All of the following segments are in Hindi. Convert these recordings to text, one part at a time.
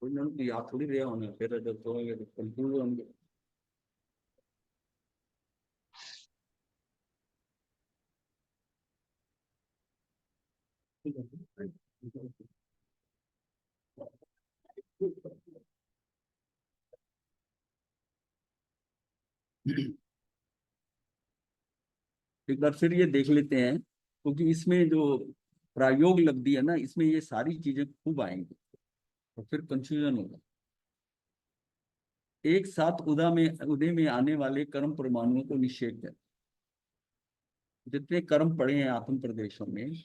कोई याद थोड़ी रहा होना, फिर जब सोएंगे तो कंफ्यूज होंगे। एक बार फिर ये देख लेते हैं, क्योंकि इसमें जो प्रायोग लब्धि है ना, इसमें ये सारी चीजें खूब आएंगी, तो फिर कंफ्यूजन होगा। एक साथ उदय में आने वाले कर्म परमाणुओं को निषेध है। जितने कर्म पड़े हैं आत्म प्रदेशों में,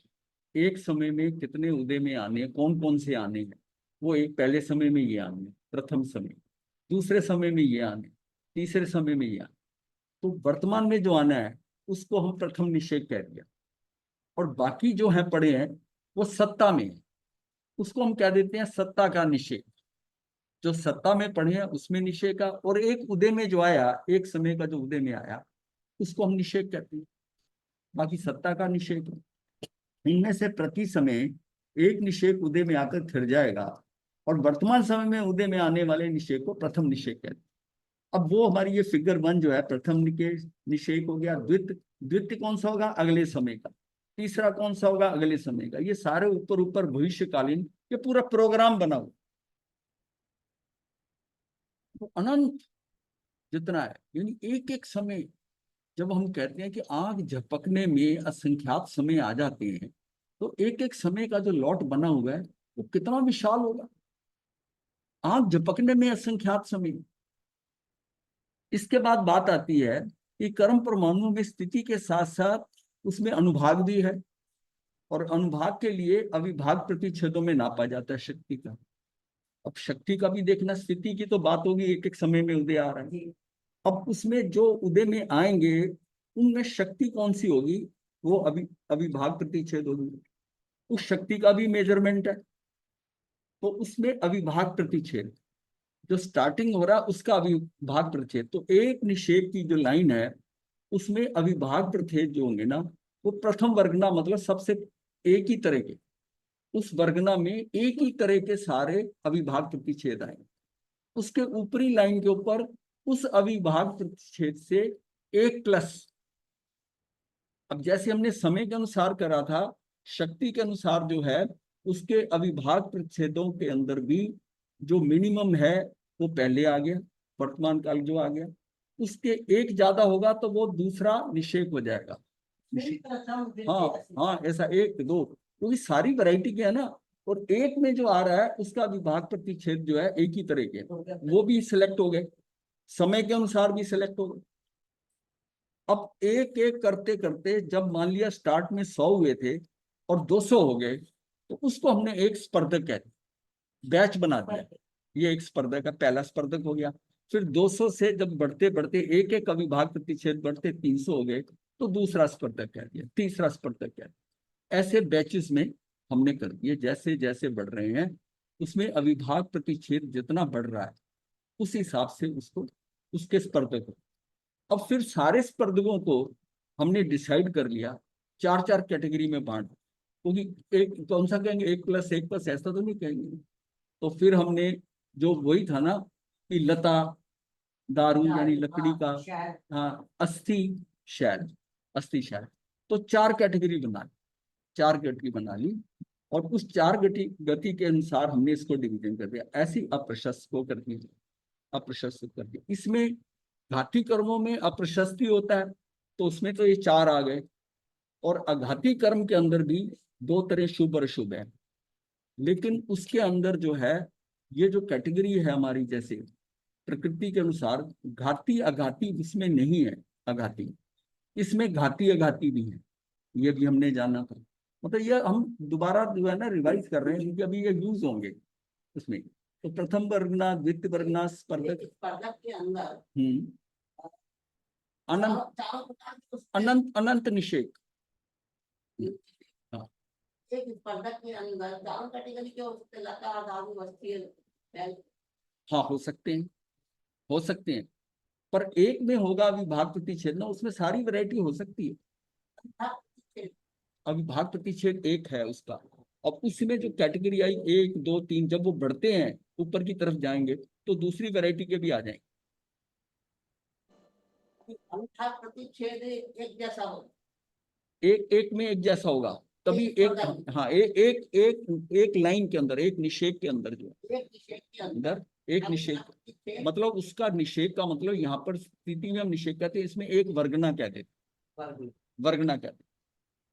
एक समय में कितने उदय में आने, कौन कौन से आने हैं, वो एक पहले समय में ये आने, प्रथम समय, दूसरे समय में ये आने, तीसरे समय में ये आने। तो वर्तमान में जो आना है उसको हम प्रथम निषेध कह दिया। और बाकी जो है पड़े हैं वो सत्ता में है, उसको हम कह देते हैं सत्ता का निषेध। जो सत्ता में पड़े हैं उसमें निषेध का, और एक उदय में जो आया, एक समय का जो उदय में आया, उसको हम निषेध कहते हैं। बाकी सत्ता का निषेध है। इनमें से प्रति समय एक निषेध उदय में आकर फिर जाएगा, और वर्तमान समय में उदय में आने वाले निषेध को प्रथम निषेध कहते हैं। अब वो हमारी ये फिगर 1 जो है, प्रथम निषेध हो गया। द्वितीय, द्वितीय कौन सा होगा? अगले समय का। तीसरा कौन सा होगा? अगले समय का। ये सारे ऊपर ऊपर भविष्यकालीन, ये पूरा प्रोग्राम बना हुआ, तो अनंत जितना है। यानी एक एक समय, जब हम कहते हैं कि आंख झपकने में असंख्यात समय आ जाते हैं, तो एक एक समय का जो लॉट बना हुआ है वो कितना विशाल होगा। आंख झपकने में असंख्यात समय। इसके बाद बात आती है कि कर्म परमाणु में स्थिति के साथ साथ उसमें अनुभाग भी है, और अनुभाग के लिए अविभाग प्रतिच्छेदों में नापा जाता है शक्ति का। अब शक्ति का भी देखना, स्थिति की तो बात होगी, एक एक समय में उदय आ रहा है। अब उसमें जो उदय में आएंगे उनमें शक्ति कौन सी होगी, वो अविभाग प्रतिच्छेद होगी। उस शक्ति का भी मेजरमेंट है, तो उसमें अविभाग प्रतिच्छेद, जो स्टार्टिंग हो रहा है उसका अविभाग प्रतिच्छेद। तो एक निषेध की जो लाइन है उसमें अविभाग प्रतिच्छेद जो होंगे ना, वो प्रथम वर्गना, मतलब सबसे एक ही तरह के, उस वर्गना में एक ही तरह के सारे अविभाग प्रतिच्छेद आएंगे। उसके ऊपरी लाइन के ऊपर उस अविभाग प्रतिच्छेद से एक प्लस। अब जैसे हमने समय के अनुसार करा था, शक्ति के अनुसार जो है, उसके अविभाग प्रतिच्छेदों के अंदर भी जो मिनिमम है वो पहले आ गया, वर्तमान काल जो आ गया। उसके एक ज्यादा होगा तो वो दूसरा निषेध हो जाएगा। हाँ, हाँ, ऐसा एक दो, क्योंकि सारी वैरायटी के है ना। और एक में जो आ रहा है उसका विभाग प्रतिच्छेद जो है एक ही तरह के, वो भी सिलेक्ट हो गए, समय के अनुसार भी सिलेक्ट हो गए। अब एक एक करते करते जब मान लिया स्टार्ट में 100 हुए थे और 200 हो गए, तो उसको हमने एक स्पर्धक कहते, बैच बना दिया। ये एक स्पर्धक का पहला स्पर्धक हो गया। फिर 200 से जब बढ़ते बढ़ते एक एक अविभाग प्रतिच्छेद बढ़ते 300 हो गए, तो दूसरा स्पर्धक कह दिया, तीसरा स्पर्धक कह दिया। ऐसे बैचेस में हमने कर दिए, जैसे जैसे बढ़ रहे हैं उसमें अविभाग प्रतिच्छेद जितना बढ़ रहा है उस हिसाब से उसको, उसके स्पर्धक हो। अब फिर सारे स्पर्धकों को हमने डिसाइड कर लिया, चार चार कैटेगरी में बांट, क्योंकि एक कौन सा कहेंगे, 1+1+ ऐसा तो नहीं कहेंगे। तो फिर हमने जो वही था ना कि लता, दारू यानी लकड़ी का, हाँ, अस्थि, शैल, अस्थि शैल, तो चार कैटेगरी बना ली, चार गति बना ली। और उस चार गति गति के अनुसार हमने इसको डिवीजन कर दिया, ऐसी अप्रशस्त को कर दी, अप्रशस्त कर दी। इसमें घाती कर्मों में अप्रशस्ति होता है, तो उसमें तो ये चार आ गए। और अघाती कर्म के अंदर भी दो तरह, शुभ और अशुभ है। लेकिन उसके अंदर जो है, ये जो कैटेगरी है हमारी, जैसे प्रकृति के अनुसार घाती अघाती इसमें नहीं है। अघाती, इसमें घाती अघाती भी है, ये भी हमने जाना था। मतलब ये हम दोबारा जो है ना रिवाइज कर रहे हैं, क्योंकि अभी ये यूज होंगे उसमें। तो प्रथम वर्गना, द्वितीय वर्गना, स्पर्धक, स्पर्धक के अंदर अनंत, अनंत अनंत निषेध। हाँ, एक स्पर्धक के अंदर चारों कैटेगरी के हो सकते, लता, दारू, वस्ती, हाँ, हो सकते हैं, हो सकते हैं। पर एक में होगा अविभाग प्रतिच्छेद ना, उसमें सारी वैरायटी हो सकती है। अविभाग प्रतिच्छेद एक है उसका, अब उसमें जो कैटेगरी आई 1 2 3, जब वो बढ़ते हैं ऊपर की तरफ जाएंगे तो दूसरी वैरायटी के भी आ जाएंगे। अंगूठा प्रतिच्छेद एक जैसा हो, एक एक में एक जैसा होगा तभी एक, हाँ एक एक एक लाइन के अंदर, एक निषेध के अंदर, जो एक निषेध के अंदर अंदर एक निषेध, मतलब उसका निषेध का मतलब यहाँ पर स्थिति में हम निषेध कहते हैं, इसमें एक वर्गना कहते हैं, वर्गना कहते हैं,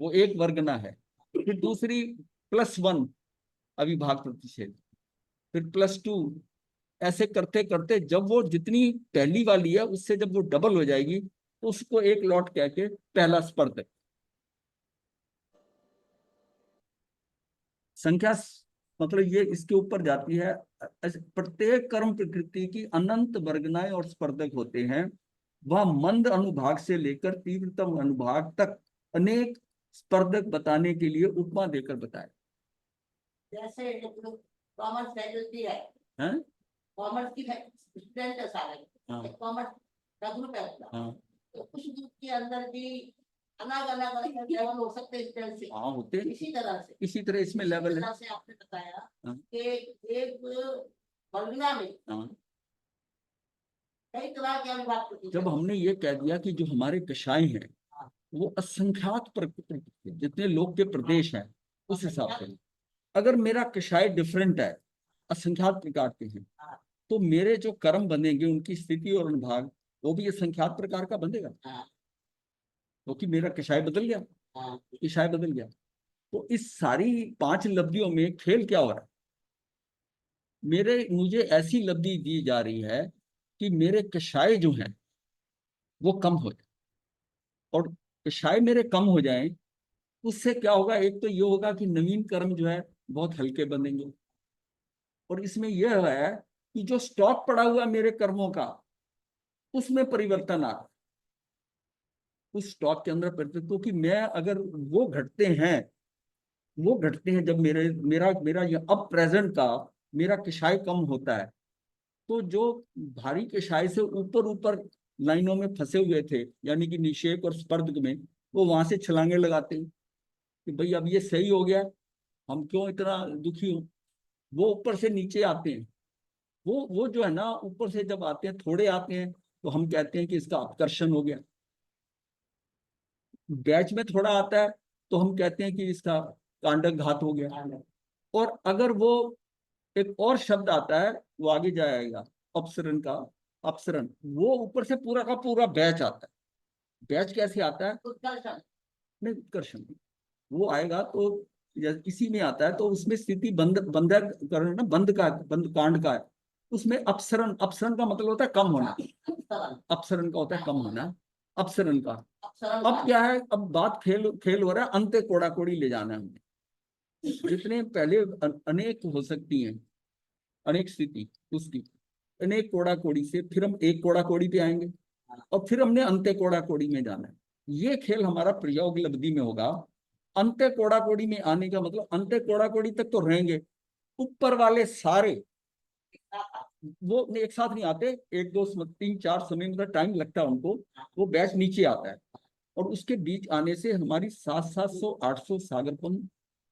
वो एक वर्गना है। फिर दूसरी +1 अविभाग प्रतिषेध, फिर +2, ऐसे करते करते जब वो जितनी पहली वाली है उससे जब वो डबल हो जाएगी तो उसको एक लॉट कह के पहला स्पर्धक। संख्या मतलब ये इसके ऊपर जाती है। प्रत्येक कर्म प्रकृति की अनंत वर्गनाएं और स्पर्धक होते हैं। वह मंद अनुभाग से लेकर तीव्रतम अनुभाग तक अनेक स्पर्धक बताने के लिए उपमा देकर बताए। जैसे कॉमर्स फैकल्टी है, कॉमर्स की स्टूडेंट है सारे, कॉमर्स का ग्रुप है अपना, तो कुछ ग्रुप के अंदर भी अलग अलग अलग लेवल हो सकते हैं इस तरह से। हाँ होते हैं, इसी तरह इसमें लेवल है। से आपने बताया कि एक वर्गना में कई तरह के अनुभाग होते हैं। जब हमने ये कह दिया कि जो हमारे कषाय हैं वो असंख्यात जितने लोग के प्रदेश हैं उस हिसाब से, अगर मेरा कषाय डिफरेंट है, असंख्यात प्रकार के हैं, तो मेरे जो कर्म बनेंगे उनकी स्थिति और अनुभाग वो भी असंख्यात प्रकार का बनेगा, क्योंकि मेरा कषाय बदल गया, कषाय बदल गया। तो इस सारी 5 लब्धियों में खेल क्या हो रहा है? मुझे ऐसी लब्धि दी जा रही है कि मेरे कषाय जो हैं वो कम हो जाए, और कषाय मेरे कम हो जाएं, उससे क्या होगा? एक तो ये होगा कि नवीन कर्म जो है बहुत हल्के बनेंगे, और इसमें यह है कि जो स्टॉक पड़ा हुआ मेरे कर्मों का उसमें परिवर्तन आ, उस स्टॉक के अंदर परिवर्तन, क्योंकि मैं अगर वो घटते हैं जब मेरा मेरा ये अब प्रेजेंट का मेरा कषाय कम होता है, तो जो भारी कषाय से ऊपर ऊपर लाइनों में फंसे हुए थे, यानी कि निषेक और स्पर्ध में, वो वहां से छलांगे लगाते हैं कि भाई अब ये सही हो गया, हम क्यों इतना दुखी हो। वो ऊपर से नीचे आते हैं, वो जो है ना ऊपर से जब आते हैं, थोड़े आते हैं, तो हम कहते हैं कि इसका अपकर्षण हो गया। बैच में थोड़ा आता है तो हम कहते हैं कि इसका कांडक घात हो गया। और अगर वो एक और शब्द आता है, वो आगे जाएगा, अपसरण का, अपसरण, वो ऊपर से पूरा का पूरा बैच आता है। बैच कैसे आता है? नहीं, उत्कर्षण वो आएगा तो इसी में आता है, तो उसमें स्थिति बंधक करण ना, बंद कांड का है, उसमें अपसरण, अपसरण का मतलब होता है कम होना, अपसरण का होता है कम होना, अपसरण का। अब क्या है? अब बात खेल हो रहा है, अंत्य कोड़ा कोड़ी ले जाना है हमने। जितने पहले अनेक हो सकती हैं, अनेक स्थिति उसकी, अनेक कोड़ा कोड़ी से फिर हम एक कोड़ा कोड़ी पे आएंगे, और फिर हमने अंत्य कोड़ा कोड़ी में जाना है। ये खेल हमारा प्रयोग लब्धि में होगा। अंत्य कोड़ा कोड़ी में आने का मतलब, अंत्य कोड़ा कोड़ी तक तो रहेंगे, ऊपर वाले सारे वो एक साथ नहीं आते, 1 2 3 4 समय में टाइम लगता है उनको, वो बैच नीचे आता है, और उसके बीच आने से हमारी 700 800 सागरपन,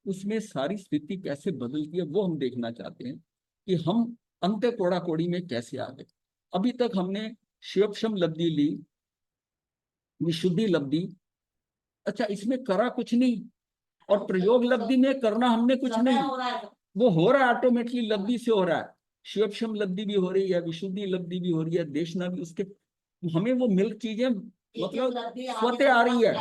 उसमें सारी स्थिति कैसे बदलती है वो हम देखना चाहते हैं कि हम अंत्य कोड़ा कोड़ी में कैसे आ गए। अभी तक हमने शिवक्षम लब्धि ली, विशुद्धि लब्धि, अच्छा इसमें करा कुछ नहीं, और प्रयोग लब्धि में करना हमने कुछ नहीं, वो हो रहा है ऑटोमेटिकली, लब्धि से हो रहा है। शिवक्षम लब्धि भी हो रही है, विशुद्धि लब्धि भी हो रही है, देशना भी, उसके हमें वो मिल चीजें मतलब स्वतः आ रही है,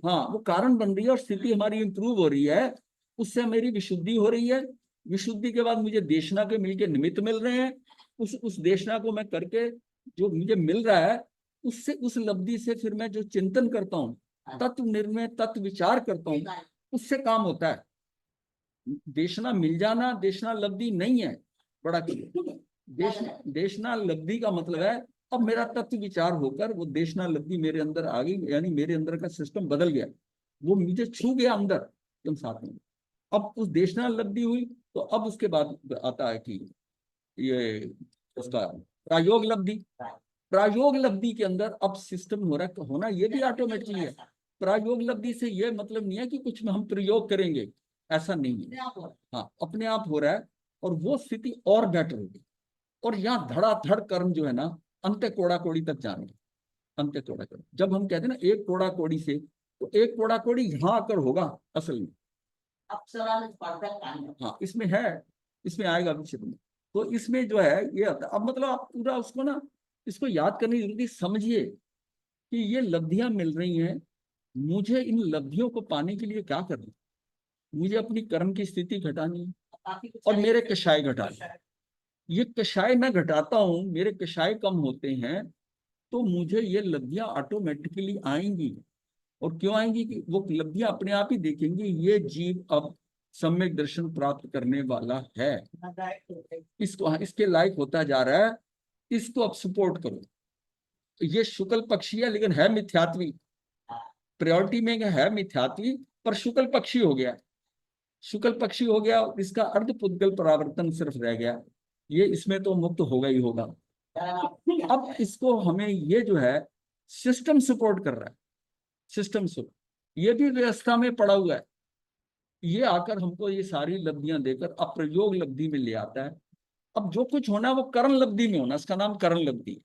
हाँ वो कारण बन रही है, और स्थिति हमारी इंप्रूव हो रही है, उससे मेरी विशुद्धि हो रही है। विशुद्धि के बाद मुझे देशना के मिलके निमित्त मिल रहे हैं, उस देशना को मैं करके जो मुझे मिल रहा है, उससे उस लब्धि से फिर मैं जो चिंतन करता हूँ, तत्व निर्णय, तत्व विचार करता हूँ, उससे काम होता है। देशना मिल जाना देशना लब्धि नहीं है, बड़ा देशना लब्धि का मतलब है अब मेरा तत्व विचार होकर वो देशना लब्धि मेरे अंदर आ गई, यानी मेरे अंदर का सिस्टम बदल गया, वो मुझे छू गया अंदर एकदम साथ में। अब उस देशना लब्धि हुई, तो अब उसके बाद आता है कि ये उसका प्रायोग लब्धि। प्रायोग लब्धि के अंदर अब सिस्टम हो रहा होना, ये भी ऑटोमेटिकली है। प्रायोग लब्धि से ये मतलब नहीं है कि कुछ में हम प्रयोग करेंगे, ऐसा नहीं है। हाँ, अपने आप हो रहा है और वो स्थिति और बेटर होगी। और यहाँ धड़ाधड़ कर्म जो है ना, अंत्य कोड़ा कोड़ी तक जाने, अंत्य कोड़ा कोड़ी। जब हम कहते हैं ना एक कोड़ा कोड़ी से, तो एक कोड़ा कोड़ी यहाँ आकर होगा असल में। हाँ, इसमें है, इसमें आएगा विषय में। तो इसमें जो है ये आता, अब मतलब आप पूरा उसको ना, इसको याद करने की जरूरत, समझिए कि ये लब्धियां मिल रही हैं, मुझे इन लब्धियों को पाने के लिए क्या करना, मुझे अपनी कर्म की स्थिति घटानी है और मेरे कषाय घटाने। ये कषाय मैं घटाता हूं, मेरे कषाय कम होते हैं, तो मुझे ये लब्धियां ऑटोमेटिकली आएंगी। और क्यों आएंगी? कि वो लब्धियां अपने आप ही देखेंगे ये जीव अब सम्यक दर्शन प्राप्त करने वाला है, इसको इसके लायक होता जा रहा है, इसको अब सपोर्ट करो। तो ये शुक्ल पक्षी है, लेकिन है मिथ्यात्वी, प्रायोरिटी में है मिथ्यात्वी, पर शुक्ल पक्षी हो गया, शुक्ल पक्षी हो गया, इसका अर्ध पुद्गल परावर्तन सिर्फ रह गया, ये इसमें तो मुक्त होगा ही होगा। अब इसको हमें ये जो है सिस्टम सपोर्ट कर रहा है, सिस्टम से ये भी व्यवस्था में पड़ा हुआ है, ये आकर हमको ये सारी लब्धियां देकर अप्रयोग लब्धि में ले आता है। अब जो कुछ होना है वो करण लब्धि में होना, इसका नाम करण लब्धि।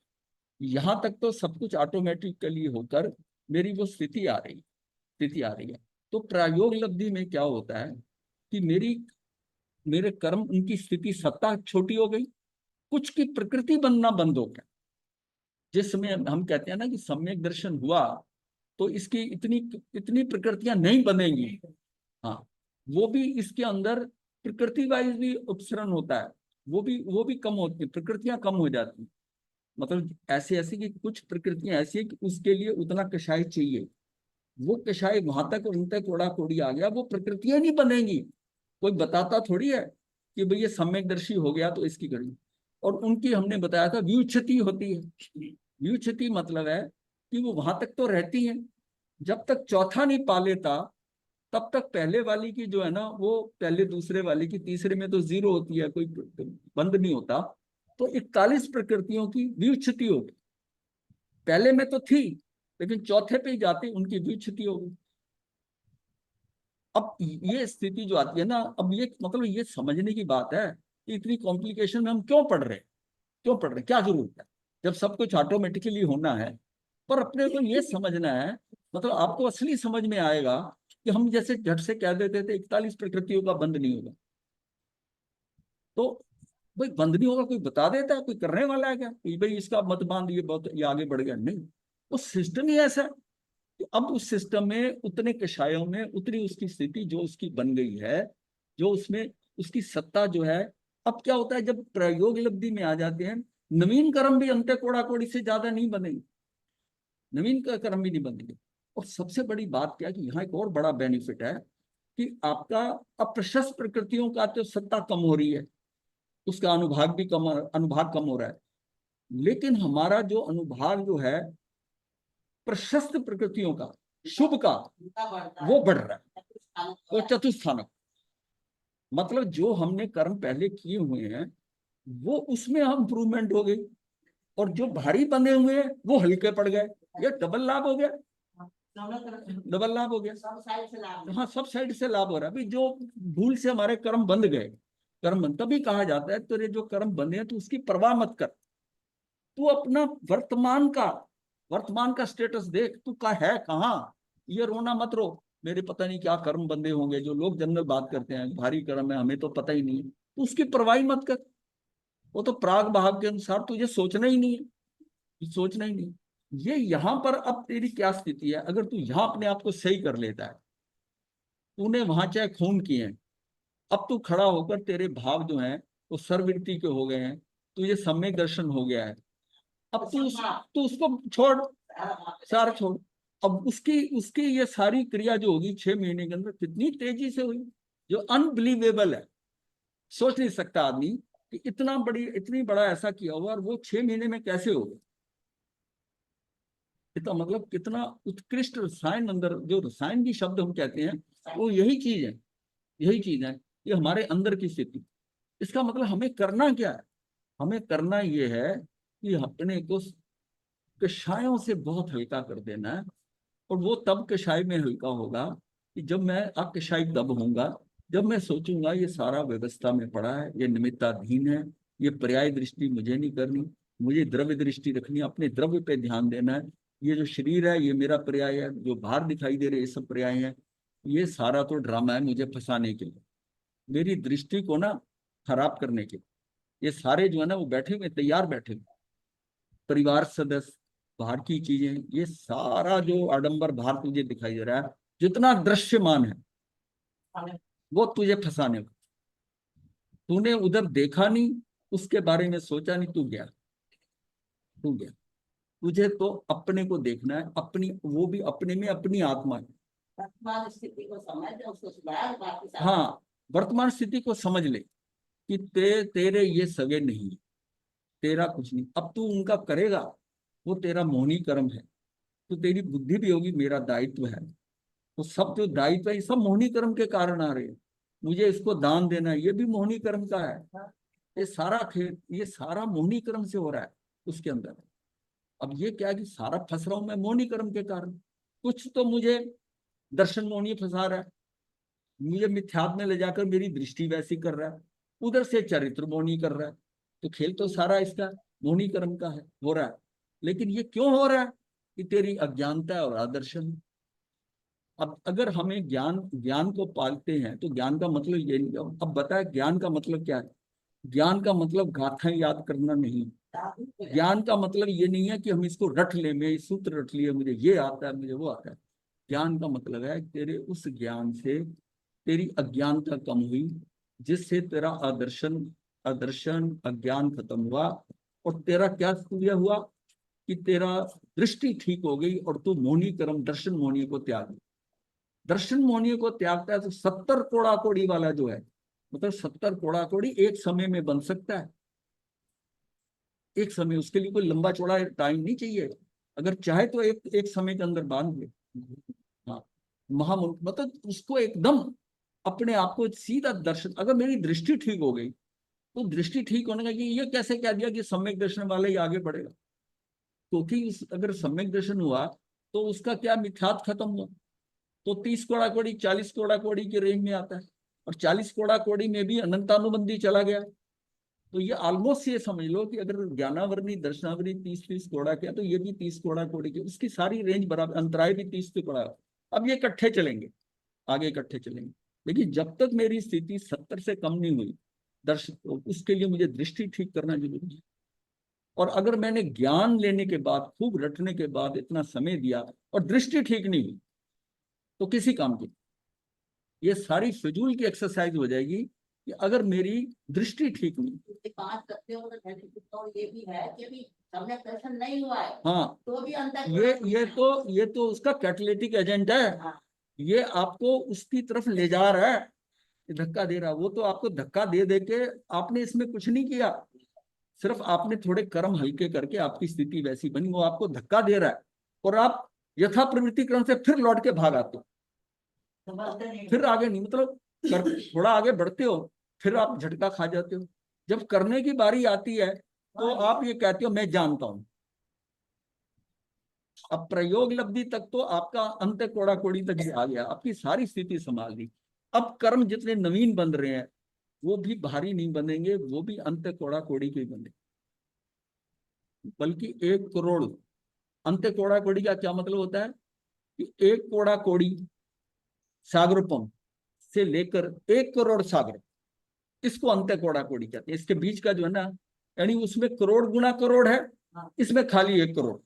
यहां तक तो सब कुछ ऑटोमेटिकली होकर मेरी वो स्थिति आ रही, स्थिति आ रही है। तो प्रयोग लब्धि में क्या होता है कि मेरे कर्म, उनकी स्थिति सत्ता छोटी हो गई, कुछ की प्रकृति बनना बंद हो गया। जिस समय हम कहते हैं ना कि सम्यक दर्शन हुआ तो इसकी इतनी इतनी प्रकृतियां नहीं बनेंगी। हाँ, वो भी इसके अंदर प्रकृति वाइज भी उपसरण होता है, वो भी कम होती है, प्रकृतियां कम हो जाती, मतलब ऐसे ऐसे कि कुछ प्रकृतियां ऐसी है कि उसके लिए उतना कषाय चाहिए, वो कषाय वहां तक उन तक कोड़ा कोड़ी आ गया, वो प्रकृतियां नहीं बनेंगी। कोई बताता थोड़ी है कि भाई ये सम्यकदर्शी हो गया तो इसकी घड़ी। और उनकी हमने बताया था व्युच्छति होती है। व्युच्छति मतलब है कि वो वहां तक तो रहती है, जब तक चौथा नहीं पा लेता तब तक पहले वाली की जो है ना, वो पहले दूसरे वाली की तीसरे में तो जीरो होती है, कोई बंद नहीं होता। तो 41 प्रकृतियों की व्युच्छति होगी, पहले में तो थी लेकिन चौथे पे ही जाते उनकी व्युच्छति होगी। अब ये स्थिति जो आती है ना, अब ये मतलब ये समझने की बात है कि इतनी कॉम्प्लिकेशन में हम क्यों पढ़ रहे हैं, क्यों पढ़ रहे हैं, क्या जरूरत है जब सब कुछ ऑटोमेटिकली होना है। पर अपने को ये समझना है, मतलब आपको असली समझ में आएगा कि हम जैसे झट से कह देते थे 41 प्रकृतियों का बंद नहीं होगा, तो भाई बंद नहीं होगा, कोई बता देता है, कोई करने वाला है क्या कि भाई इसका मत बांध, ये बहुत ये आगे बढ़ गया? नहीं, वो सिस्टम ही ऐसा है। अब उस सिस्टम में उतने कषायों में उतनी उसकी स्थिति जो उसकी बन गई है, जो उसमें उसकी सत्ता जो है। अब क्या होता है जब प्रयोग लब्धि में आ जाते हैं, नवीन कर्म भी अंत्य कोड़ा कोड़ी से ज्यादा नहीं बनेंगे, नवीन का कर्म भी नहीं बनेंगे। और सबसे बड़ी बात क्या है कि यहाँ एक और बड़ा बेनिफिट है कि आपका अप्रशस्त प्रकृतियों का तो सत्ता कम हो रही है, उसका अनुभाग कम हो रहा है, लेकिन हमारा जो अनुभाग जो है प्रशस्त प्रकृतियों का, शुभ का, वो बढ़ रहा है, वो चतुस्थानक। मतलब जो हमने कर्म पहले किए हुए हैं वो उसमें हम इंप्रूवमेंट हो गई, और जो भारी बने हुए हैं वो हल्के पड़ गए। ये डबल लाभ हो गया, डबल लाभ हो गया। हाँ, सब साइड से लाभ हो रहा है। अभी जो भूल से हमारे कर्म बंध गए, कर्म बंद, तभी कहा जाता है तेरे जो कर्म बंधे हैं तो उसकी परवाह मत कर, तू अपना वर्तमान का स्टेटस देख, तू का है कहाँ। ये रोना मत रो मेरे पता नहीं क्या कर्म बंधे होंगे, जो लोग जनरल बात करते हैं भारी कर्म है हमें तो पता ही नहीं है, तो उसकी परवाह ही मत कर। वो तो प्राग भाव के अनुसार तुझे सोचना ही नहीं है, सोचना ही नहीं। ये यहाँ पर अब तेरी क्या स्थिति है, अगर तू यहाँ अपने आप को सही कर लेता है, तूने वहां चाहे खून किए हैं, अब तू खड़ा होकर तेरे भाव जो हैं वो सर्ववृत्ति के हो गए हैं, तुझे सम्यक दर्शन हो गया है। अब तू उसको छोड़, सारा छोड़। अब उसकी उसकी ये सारी क्रिया जो होगी 6 महीने के अंदर कितनी तेजी से हुई, जो अनबिलीवेबल है। सोच नहीं सकता आदमी कि इतनी बड़ा ऐसा किया हुआ और वो 6 महीने में कैसे हो गया। इसका मतलब कितना उत्कृष्ट रसायन अंदर, जो रसायन की शब्द हम कहते हैं वो यही चीज है, यही चीज है, ये हमारे अंदर की स्थिति। इसका मतलब हमें करना क्या है, हमें करना ये है कि अपने को कषायों से बहुत हल्का कर देना है। और वो तब कषाय में हल्का होगा कि जब मैं अकषाय तब होऊंगा जब मैं सोचूंगा ये सारा व्यवस्था में पड़ा है, ये निमित्ताधीन है, ये पर्याय दृष्टि मुझे नहीं करनी, मुझे द्रव्य दृष्टि रखनी है, अपने द्रव्य पे ध्यान देना है। ये जो शरीर है ये मेरा पर्याय है, जो बाहर दिखाई दे रहे ये सब पर्याय है। ये सारा तो ड्रामा है मुझे फंसाने के लिए, मेरी दृष्टि को ना खराब करने के लिए। ये सारे जो है ना वो बैठे हुए, तैयार बैठे हुए, परिवार सदस्य, बाहर की चीजें, ये सारा जो आडंबर बाहर तुझे दिखाई दे रहा है, जितना दृश्यमान है वो तुझे फंसाने को। तूने उधर देखा नहीं, उसके बारे में सोचा नहीं, तू गया, तू गया। तुझे तो अपने को देखना है, अपनी, वो भी अपने में अपनी आत्मा है। वर्तमान स्थिति को समझ उसको सुधार, बाकी सारा हाँ, वर्तमान स्थिति को समझ ले कि तेरे ये सगे नहीं, तेरा कुछ नहीं। अब तू उनका करेगा, वो तेरा मोहनी कर्म है। तो तेरी बुद्धि भी होगी मेरा दायित्व है, तो सब जो दायित्व है ये सब मोहनी कर्म के कारण आ रहे हैं। मुझे इसको दान देना है, ये भी मोहनी कर्म का है। ये सारा खेल, ये सारा मोहनी कर्म से हो रहा है उसके अंदर। अब ये क्या कि सारा फंस रहा हूं मैं मोहनी कर्म के कारण। कुछ तो मुझे दर्शन मोहनी फंसा रहा है, मुझे मिथ्यात्व में ले जाकर मेरी दृष्टि वैसी कर रहा है, उधर से चरित्र मोहनी कर रहा है। तो खेल तो सारा इसका मोहनी कर्म का है, हो रहा है। लेकिन ये क्यों हो रहा है? कि तेरी अज्ञानता और आदर्शन। अब अगर हमें ज्ञान ज्ञान को पालते हैं तो ज्ञान का मतलब ये नहीं। अब बताए ज्ञान का मतलब क्या है? ज्ञान का मतलब गाथाएं याद करना नहीं। ज्ञान का मतलब ये नहीं है कि हम इसको रट ले, मैं इस सूत्र रट लिए, मुझे ये आता है, मुझे वो आता है। ज्ञान का मतलब है तेरे उस ज्ञान से तेरी अज्ञानता कम हुई, जिससे तेरा आदर्शन आदर्शन अज्ञान खत्म हुआ। और तेरा क्या हुआ कि तेरा दृष्टि ठीक हो गई और तू मोहनी कर्म दर्शन मोहनी को त्याग। दर्शन मोहनी को त्यागता है तो 70 कोड़ा कोड़ी वाला जो है, मतलब 70 कोड़ा कोड़ी एक समय में बन सकता है। एक समय, उसके लिए कोई लंबा चौड़ा टाइम नहीं चाहिए। अगर चाहे तो एक एक समय के अंदर बांध ले। हाँ, महामुल्क मतलब उसको एकदम अपने आप को सीधा दर्शन। अगर मेरी दृष्टि ठीक हो गई तो दृष्टि ठीक होने का कि ये कैसे कह दिया कि सम्यक दर्शन वाले ही आगे बढ़ेगा? क्योंकि अगर सम्यक दर्शन हुआ तो उसका क्या मिथ्यात खत्म हुआ। तो 30 कोड़ा कोड़ी 40 कोड़ा कोड़ी के रेंज में आता है, और 40 कोड़ा कोड़ी में भी अनंतानुबंधी चला गया। तो ये ऑलमोस्ट ये समझ लो कि अगर ज्ञानावरणी दर्शनावरणी 30-30 कोड़ा किया तो ये भी 30 कोड़ा कोड़ी की, उसकी सारी रेंज बराबर, अंतराय भी 30 से कोड़ा। अब ये इकट्ठे चलेंगे, आगे इकट्ठे चलेंगे। लेकिन जब तक मेरी स्थिति 70 से कम नहीं हुई दर्शन, तो उसके लिए मुझे दृष्टि ठीक करना जरूरी है। और अगर मैंने ज्ञान लेने के बाद, खूब रटने के बाद इतना समय दिया और दृष्टि ठीक नहीं हुई, तो किसी काम की। ये सारी फिजूल की एक्सरसाइज हो जाएगी कि अगर मेरी दृष्टि ठीक नहीं। बात करते हो तो ये भी है कि अभी सम्यक दर्शन नहीं हुआ है, हाँ, तो भी अंतर ये तो उसका कैटलिटिक एजेंट है। हाँ। ये आपको उसकी तरफ ले जा रहा है, धक्का दे रहा है। वो तो आपको धक्का दे दे के, आपने इसमें कुछ नहीं किया, सिर्फ आपने थोड़े कर्म हल्के करके आपकी स्थिति वैसी बनी। वो आपको धक्का दे रहा है और आप यथा प्रवृत्ति क्रम से फिर लौट के भाग आते हो, फिर आगे नहीं, मतलब थोड़ा आगे बढ़ते हो, फिर आप झटका खा जाते हो। जब करने की बारी आती है तो आप ये कहते हो मैं जानता हूं। अब प्रयोग लब्धि तक तो आपका अंत कोड़ा कोड़ी तक आ गया, आपकी सारी स्थिति संभाल दी। अब कर्म जितने नवीन बन रहे हैं वो भी भारी नहीं बनेंगे, वो भी अंत कोड़ा कोड़ी के बनेंगे। बल्कि 1 करोड़, अंत कोड़ा कोड़ी का क्या मतलब होता है कि 1 कोड़ा कोड़ी सागरपम से लेकर 1 करोड़ सागर, इसको अंत कोड़ा कोड़ी कहते हैं। इसके बीच का जो है ना, यानी उसमें करोड़ गुना करोड़ है, इसमें खाली 1 करोड़।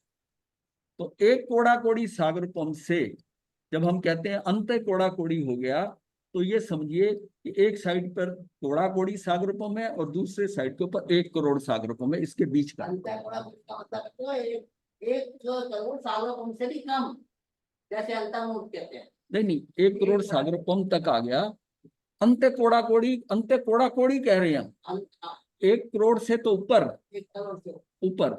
तो 1 कोड़ा कोड़ी सागरपम से जब हम कहते हैं अंत कोड़ा कोड़ी हो गया, तो ये समझिए कि एक साइड पर कोड़ा कोड़ी सागरपम है और दूसरे साइड के ऊपर 1 करोड़ सागरपम है, इसके बीच का। मतलब तो एक करोड़ सागरपम से भी कम, जैसे अंतर्मुख कहते हैं। नहीं, 1 करोड़ सागरपम तक आ गया। अंत कोड़ा कोड़ी कह रहे हैं हम। 1 करोड़ से तो ऊपर, 1 करोड़ से ऊपर।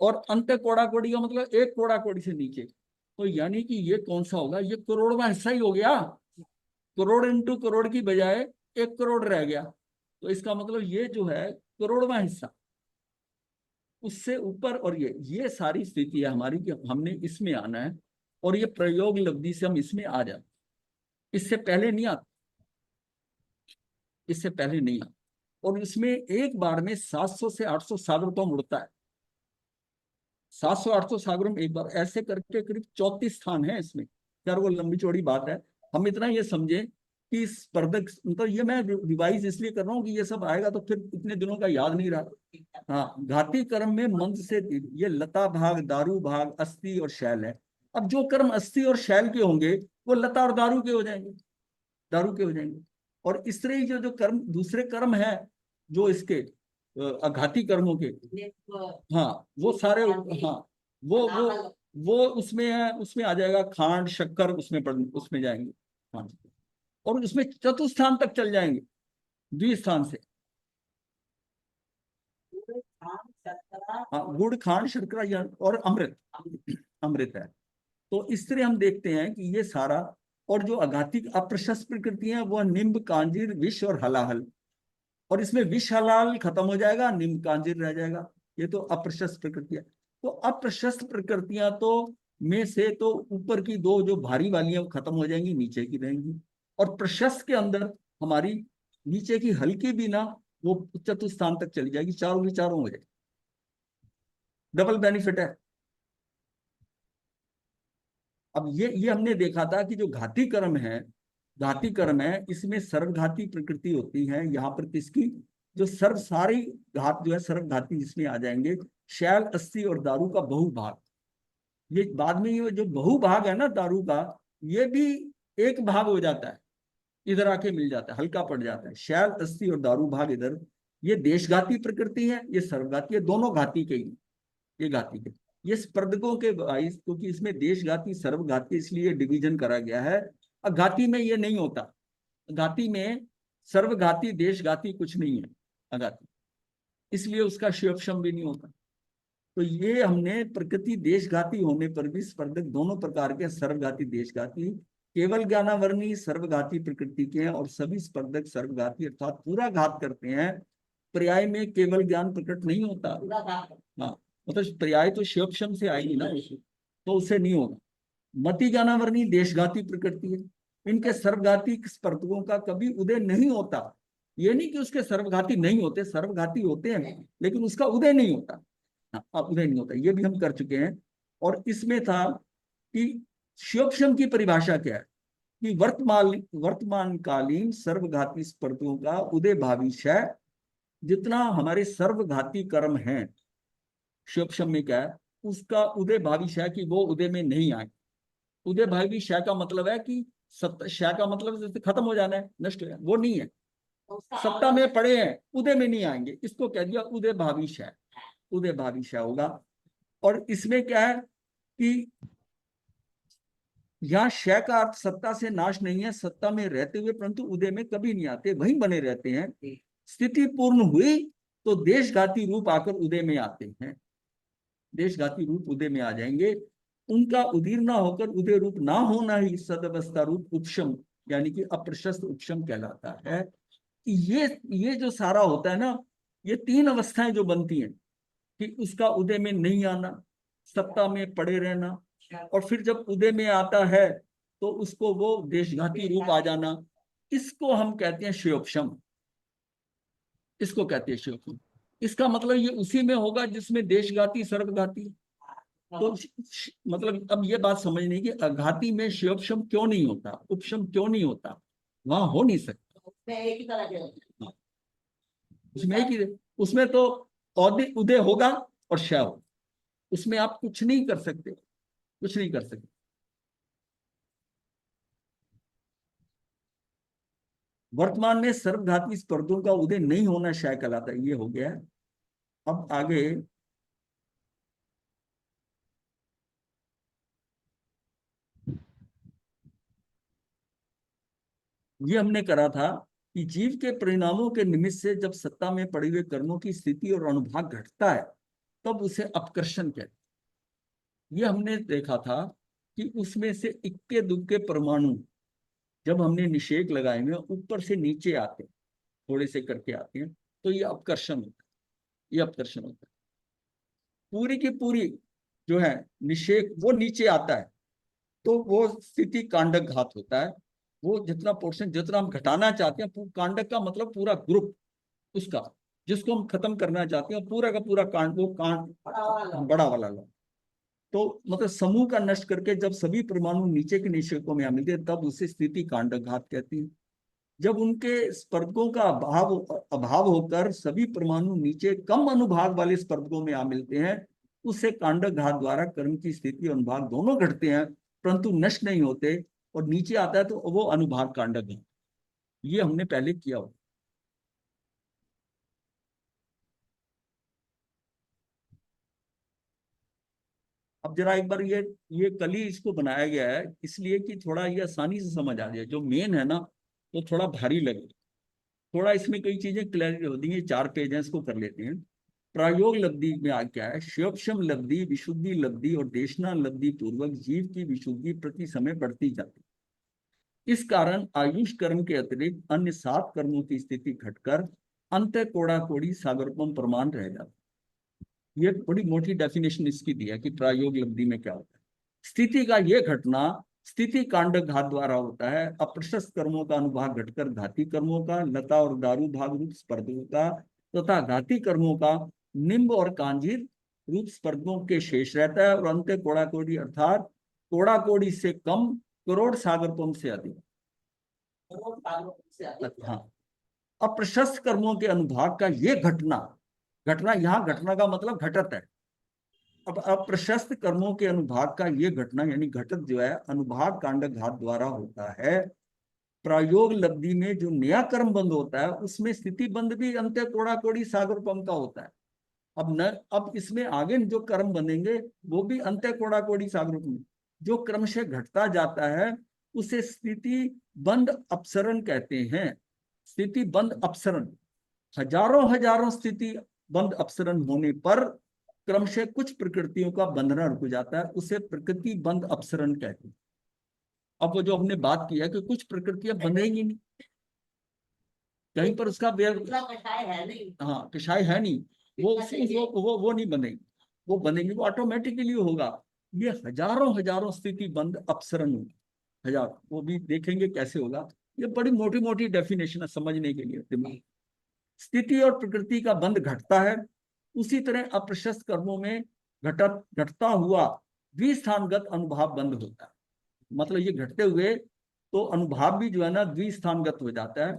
और अंत कोड़ा कोड़ी का मतलब 1 कोड़ा कोड़ी से नीचे। तो यानी कि ये कौन सा होगा? ये करोड़वां हिस्सा ही हो गया। करोड़ इंटू करोड़ की बजाय 1 करोड़ रह गया। तो इसका मतलब ये जो है करोड़वां हिस्सा, उससे ऊपर। और ये सारी स्थिति है हमारी कि हमने इसमें आना है, और ये प्रयोग लब्धि से हम इसमें आ जाते, इससे पहले नहीं आते। इससे पहले नहीं आता। और इसमें एक बार में 700 से 800 सागर तो उड़ता है, 700-800 सागरों में एक बार, ऐसे करके करीब 34 स्थान है इसमें। यार वो लंबी चौड़ी बात है, हम इतना ये समझे कि इस स्पर्धक, मतलब ये मैं रिवाइज इसलिए कर रहा हूँ कि ये सब आएगा तो फिर इतने दिनों का याद नहीं रहा। हाँ, घाती कर्म में मंद से ये लता भाग, दारू भाग, अस्थि और शैल है। अब जो कर्म अस्थि और शैल के होंगे वो लता और दारू के हो जाएंगे, दारू के हो जाएंगे। और इस तरह ही जो जो कर्म दूसरे कर्म है जो इसके अघाती कर्मों के, हाँ वो सारे, हाँ वो उसमें है, उसमें आ जाएगा खांड शक्कर, उसमें उसमें जाएंगे। हाँ, और उसमें चतुस्थान तक चल जाएंगे, द्विस्थान से। हाँ, गुड़ खांड शर्करा और अमृत, अमृत है। तो इस तरह हम देखते हैं कि ये सारा, और जो अघाती अप्रशस्त प्रकृति है वह निम्ब कांजीर विष और हलाहल, और इसमें विष हलाल खत्म हो जाएगा, निम्न कांजिर रह जाएगा। ये तो अप्रशस्त प्रकृतियां। तो अप्रशस्त प्रकृतियां तो में से तो ऊपर की दो जो भारी वाली है वो खत्म हो जाएंगी, नीचे की रहेंगी। और प्रशस्त के अंदर हमारी नीचे की हल्की भी ना, वो चतुस्थान तक चली जाएगी, चारों की चारों हो जाएगी। डबल बेनिफिट है। अब ये हमने देखा था कि जो घाती कर्म है, घाती कर्म है, इसमें सर्वघाती प्रकृति होती है। यहाँ पर किसकी, जो सर्व सारी घात जो है सर्वघाती जिसमें आ जाएंगे, शैल अस्थि और दारू का बहुभाग। ये बाद में ये जो बहुभाग है ना दारू का, ये भी एक भाग हो जाता है, इधर आके मिल जाता है, हल्का पड़ जाता है। शैल अस्थि और दारू भाग इधर, ये देशघाती प्रकृति है, ये सर्वघाती है, दोनों घाती के ही, ये घाती के। ये स्पर्धकों के बाईस, क्योंकि इसमें देशघाती सर्वघाती इसलिए डिवीजन करा गया है। अब घाती में ये नहीं होता, घाती में सर्वघाती देशघाती कुछ नहीं है अघाती, इसलिए उसका शिवक्षम भी नहीं होता। तो ये हमने प्रकृति देशघाती होने पर भी स्पर्धक दोनों प्रकार के, सर्वघाती देशघाती, केवल ज्ञानावरणी सर्वघाती प्रकृति के हैं, और सभी स्पर्धक सर्वघाती अर्थात पूरा घात करते हैं। पर्याय में केवल ज्ञान प्रकट नहीं होता। हाँ, मतलब पर्याय तो शिवक्षम से आएगी ना, तो उससे नहीं होगा। मति ज्ञानावरणी देशघाती प्रकृति है, इनके सर्वघाती स्पर्धकों का कभी उदय नहीं होता। ये नहीं कि उसके सर्वघाती नहीं होते, सर्वघाती होते हैं, लेकिन उसका उदय नहीं होता। हाँ, उदय नहीं होता, ये भी हम कर चुके हैं। और इसमें था कि शिवक्षम की परिभाषा क्या है, कि वर्तमान कालीन सर्वघाती स्पर्धकों का उदय भावी क्षय, जितना हमारे सर्वघाती कर्म हैं शिवक्षम में क्या है, उसका उदय भावी क्षय की वो उदय में नहीं आए। उदय भावी क्षय का मतलब है कि क्षय का मतलब जैसे खत्म हो जाना है, नष्ट हो जाना, वो नहीं है। सत्ता में पड़े हैं, उदय में नहीं आएंगे, इसको कह दिया उदय भावी क्षय, उदय भावी क्षय होगा। और इसमें क्या है कि यहाँ क्षय का अर्थ सत्ता से नाश नहीं है, सत्ता में रहते हुए परंतु उदय में कभी नहीं आते, वहीं बने रहते हैं। स्थिति पूर्ण हुई तो देशघाती रूप आकर उदय में आते हैं, देशघाती रूप उदय में आ जाएंगे। उनका उदीर्णा होकर उदय रूप ना होना ही सदवस्था रूप उपशम, यानी कि अप्रशस्त उपशम कहलाता है। ये जो सारा होता है ना, ये तीन अवस्थाएं जो बनती हैं, कि उसका उदय में नहीं आना, सत्ता में पड़े रहना, और फिर जब उदय में आता है तो उसको वो देशघाती रूप आ जाना, इसको हम कहते हैं शिवोपशम, इसको कहते हैं शिवोपशम। इसका मतलब ये उसी में होगा जिसमें देशघाती सर्वघाती। तो मतलब अब ये बात समझने की, अघाती में शिवोपशम क्यों नहीं होता, उपशम क्यों नहीं होता, वहां हो नहीं सकता। हाँ, उसमें एक ही, उसमें तो उदय होगा और क्षय होगा, उसमें आप कुछ नहीं कर सकते, कुछ नहीं कर सकते। वर्तमान में सर्वघाती स्पर्धों का उदय नहीं होना क्षय कहलाता है, ये हो गया। अब आगे ये हमने करा था कि जीव के परिणामों के निमित्त से जब सत्ता में पड़े हुए कर्मों की स्थिति और अनुभाग घटता है तब उसे अपकर्षण कहते हैं। ये हमने देखा था कि उसमें से इक्के दुक्के परमाणु जब हमने निषेक लगाए हुए ऊपर से नीचे आते हैं, थोड़े से करके आते हैं, तो ये अपकर्षण होता है, ये अपकर्षण होता है। पूरी की पूरी जो है निषेक वो नीचे आता है, तो वो स्थिति कांडक घात होता है, वो जितना पोर्शन जितना हम घटाना चाहते हैं, कांडक का मतलब पूरा ग्रुप उसका, जिसको हम खत्म करना चाहते हैं, पूरा का पूरा कांड, वो कांड बड़ा वाला लो। तो मतलब समूह का नष्ट करके जब सभी परमाणु नीचे के निषेकों में आ मिलते हैं, तब उसे स्थिति कांडक घात कहती है। जब उनके स्पर्धकों का अभाव होकर सभी परमाणु नीचे कम अनुभाग वाले स्पर्धकों में आ मिलते हैं, उससे कांडक घात द्वारा कर्म की स्थिति और अनुभाग दोनों घटते हैं, परंतु नष्ट नहीं होते, और नीचे आता है तो वो अनुभाग कांडक घात। ये हमने पहले किया हो। अब जरा एक बार ये कल ही इसको बनाया गया है, इसलिए कि थोड़ा ये आसानी से समझ आ जाए। जो मेन है ना, तो थोड़ा भारी लगे, थोड़ा इसमें कई चीजें क्लियर होती हैं। 4 पेज हैं, इसको कर लेते हैं। प्रायोग लब्धि में आ क्या है? शिवक्षम लब्धि, विशुद्धि लब्धि और देशना लब्धि पूर्वक जीव की विशुद्धि प्रति समय बढ़ती जाती है। इस कारण आयुष कर्म के अतिरिक्त अन्य 7 कर्मों की स्थिति घटकर अंत कोड़ा कोड़ी सागरपम प्रमाण रह जाता है। ये बड़ी मोटी डेफिनेशन इसकी दी है कि प्रायोग लब्धि में क्या होता है। स्थिति का ये घटना स्थिति कांडक घात द्वारा होता है। अप्रशस्त कर्मों का अनुभाग घटकर घाती कर्मों का, लता और दारू भाग रूप स्पर्धकों का, तथा घाती कर्मों का निम्ब और कांजीर रूप स्पर्धकों के शेष रहता है, और अंत कोड़ा कोड़ी अर्थात कोड़ा कोड़ी से कम, करोड़ सागरपम से अधिक। हाँ, अप्रशस्त कर्मों के अनुभाग का ये घटना, घटना यहाँ घटना का मतलब घटत है। अब अप्रशस्त कर्मों के अनुभाग का ये घटना यानी घटत जो है, अनुभाग कांडक घात द्वारा होता है। प्रायोग लब्धि में जो नया कर्म बंध होता है, उसमें स्थिति बंध भी अंत्य कोड़ा कोड़ी सागरपम का होता है। अब इसमें आगे जो कर्म बनेंगे वो भी अंत्य कोड़ा कोड़ी सागरपम। जो क्रम से घटता जाता है उसे स्थिति बंध अपसरण कहते हैं। स्थिति बंध अपसरण, हजारों हजारों स्थिति बंध अपसरण होने पर क्रमशः कुछ प्रकृतियों का बंधना रुक जाता है, उसे प्रकृति बंध अपसरण कहते हैं। अब वो जो हमने बात की है कि कुछ प्रकृतियां बंधेंगी नहीं, कहीं पर उसका कषाय है नहीं। हाँ, कषाय है नहीं, वो नहीं बनेगी, वो बनेगी, वो ऑटोमेटिकली होगा। ये हजारों हजारों स्थिति बंध अपसरण होगी, हजार, वो भी देखेंगे कैसे होगा। ये बड़ी मोटी मोटी डेफिनेशन है समझने के लिए दिमाग। स्थिति और प्रकृति का बंध घटता है, उसी तरह अप्रशस्त कर्मों में घटता हुआ द्विस्थानगत अनुभाव बंद होता है। मतलब ये घटते हुए तो अनुभाव भी जो है ना द्विस्थानगत हो जाता है,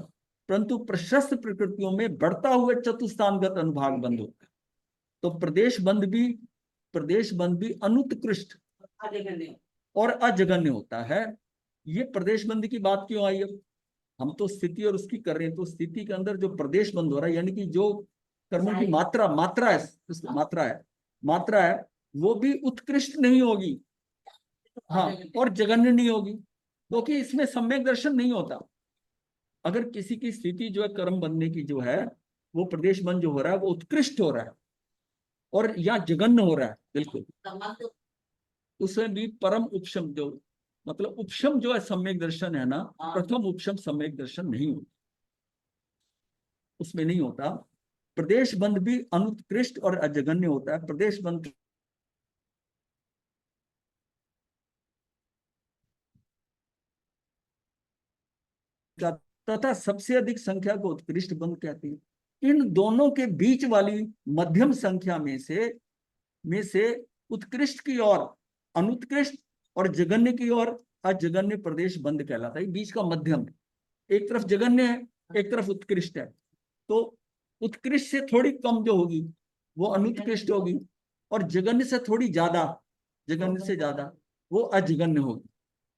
परंतु प्रशस्त प्रकृतियों में बढ़ता हुआ चतुस्थानगत अनुभाव बंद होता है। तो प्रदेश बंद भी अनुत्कृष्ट और अजगन्य होता है। ये प्रदेश बंद की बात क्यों आई? अब हम तो स्थिति और उसकी कर रहे हैं, तो स्थिति के अंदर जो प्रदेश बंद हो रहा है, यानी कि जो कर्मों की मात्रा है वो भी उत्कृष्ट नहीं होगी, हाँ, और जघन्य नहीं होगी, क्योंकि इसमें सम्यक दर्शन नहीं होता। अगर किसी की स्थिति जो है कर्म बनने की जो है, वो प्रदेश बंद जो हो रहा है वो उत्कृष्ट हो रहा है और या जघन्य हो रहा है, बिल्कुल, उसमें भी परम उपशम जो, मतलब उपशम जो है सम्यक दर्शन है ना, प्रथम उपशम सम्यक दर्शन नहीं होता, उसमें नहीं होता। प्रदेश बंद भी अनुत्कृष्ट और अजगन्य होता है। प्रदेश बंद का तथा सबसे अधिक संख्या को उत्कृष्ट बंद कहते हैं। इन दोनों के बीच वाली मध्यम संख्या में से उत्कृष्ट की ओर अनुत्कृष्ट और जघन्य की ओर अजगन्य प्रदेश बंद कहलाता है। बीच का मध्यम, एक तरफ जघन्य है, एक तरफ उत्कृष्ट है, तो उत्कृष्ट से थोड़ी कम जो होगी वो अनुत्कृष्ट होगी, और जघन्य से थोड़ी ज्यादा, जघन्य से ज्यादा वो अजगन्य होगी।